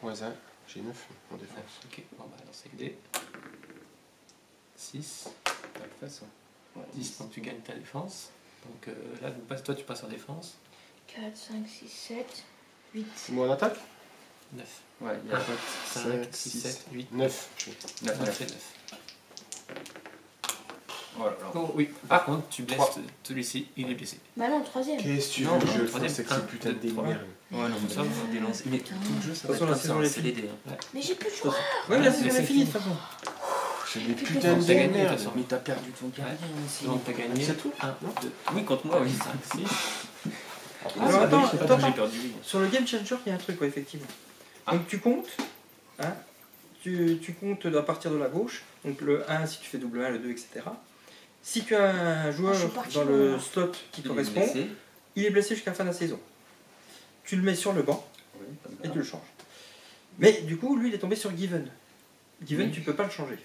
Voisin, j'ai 9 en défense. Ok, bon bah alors c'est D. 6. t'as le face, ouais. 10, donc tu gagnes ta défense. Donc là, toi tu passes en défense. 4, 5, 6, 7, 8. C'est moi en attaque 9. Ouais, il y a 5, 5, 6, 6, 7, 8. 9. 9. 9 et 9. Voilà, alors. Oh oui, par contre, tu blesses 3. celui-ci, il est blessé. Bah non, troisième. Qu'est-ce que tu Non, veux que je troisième. fasse avec ces putains de 1, 2, 3. merde? Ouais, non, mais ça, on va délancer. Mais tout le jeu, ça va De toute façon, être la comme saison ça, est c'est finie. l'idée. Hein. Mais j'ai plus de joueurs. Oui, mais là, Ah, c'est mais jamais c'est fini de fini. toute façon. J'ai des Plus putains de de T'as gagné, de merde. toute façon. Mais t'as perdu ton gardien aussi. Donc t'as gagné. C'est tout 1, 2, Oui, contre moi, oui. 5, 6. Alors, attends, J'ai attends. perdu, oui. Sur le game changer, il y a un truc, ouais, effectivement. Donc tu comptes, hein, tu comptes à partir de la gauche, donc le 1 si tu fais double 1, le 2, etc. Si tu as un joueur je suis parti dans loin, le là. slot qui Il est correspond, blessé. il est blessé jusqu'à la fin de la saison. Tu le mets sur le banc Oui, comme et ça. tu le changes. Mais du coup, lui, il est tombé sur Given. Given, Oui. tu peux pas le changer.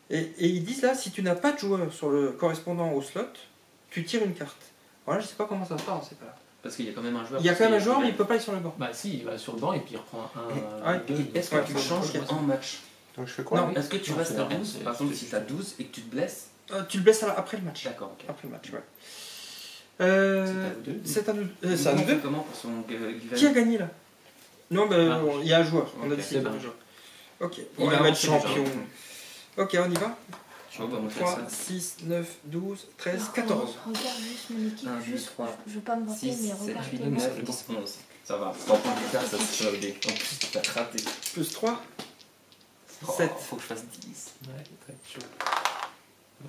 Et ils disent là, si tu n'as pas de joueur sur le correspondant au slot, tu tires une carte. Voilà, je sais pas comment ça se passe, c'est pas là. Parce qu'il y a quand même un joueur. Il y a quand même un joueur, mais il peut. peut pas aller sur le banc. Bah si, il va sur le banc et puis il reprend Ouais. 1, 2. Est-ce que Ouais, tu ok. changes en match? Donc je fais quoi? Non. Est-ce que tu Non, restes c'est à rien, 12? c'est- Par exemple, c'est- si t'as 12 et que tu te blesses. Tu le blesses après le match. D'accord, ok. Après le match, ouais. C'est à vous deux. C'est à nous, Du c'est à coup, nous on fait deux. comment pour son Given? Qui a gagné là? Non, mais Ah. il y a un joueur. On a Ok, décidé c'est de bon. joueur. Ok, Il on va va mettre avancer champion. déjà. Ok, on y va. Je vois pas, moi, je fais 3, ça. 6, 9, 12, 13, Alors, 14. Regarde juste mon équipe, 1, 2, juste. 3, Je veux pas me vanter, 6, mais 7, regarde 8, tes 9, notes. 10, 11. Ça va. Sans point de faire, ça se fait au dé. En plus, t'as raté. Plus 3, Oh, 7. faut que je fasse 10. Ouais, très chaud.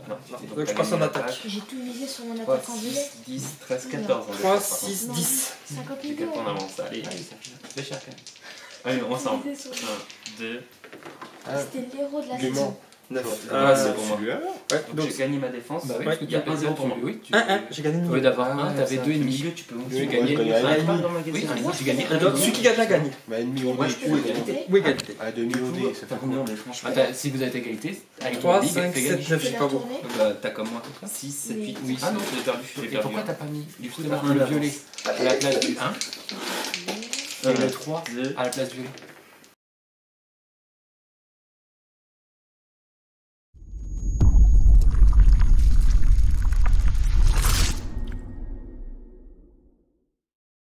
Non, Donc je passe en attaque. J'ai tout misé sur mon 3, attaquant violet. 6, 10, 13, 14. 3, 6, 10. 50 J'ai 4 points millions. d'avance. Allez. Ah oui, ça fait cher quand même. Allez, ensemble. Misé sur- 1, 2. C'était l'héros de la Clément. saison. 9. Ah, c'est pour moi. Celui-là. Ouais, Donc donc j'ai gagné ma défense. Bah oui, Ouais, parce que il y a tu as 1-0 pour moi. Oui, tu 1-1, j'ai gagné Au lieu une. d'avoir 1, t'avais ça 2 fait et demi. milieu, tu peux Tu Oui, veux gagner. ouais, Ah, ouais, pas ouais. d'emmagasiner. Oui, Moi, tu gagnais Et donc, celui qui gagne a gagné. Bah, ennemi au Moi, dé, je tu peux veux égalité. gagner. Oui, égalité. À demi au dé, ça fait T'as combien? combien en défense? Si vous êtes égalité, avec 3, ton ligue, 5, fais 7, gagner. 9, Tu c'est peux pas la beau. tourner. Bah, t'as comme moi, 6, 7, 8. Oui. Ah non, j'ai perdu. J'ai Et perdu. pourquoi t'as pas mis Du coup, justement t'as un le d'avance. violet à la place du 1 et le 3 2. à la place du violet?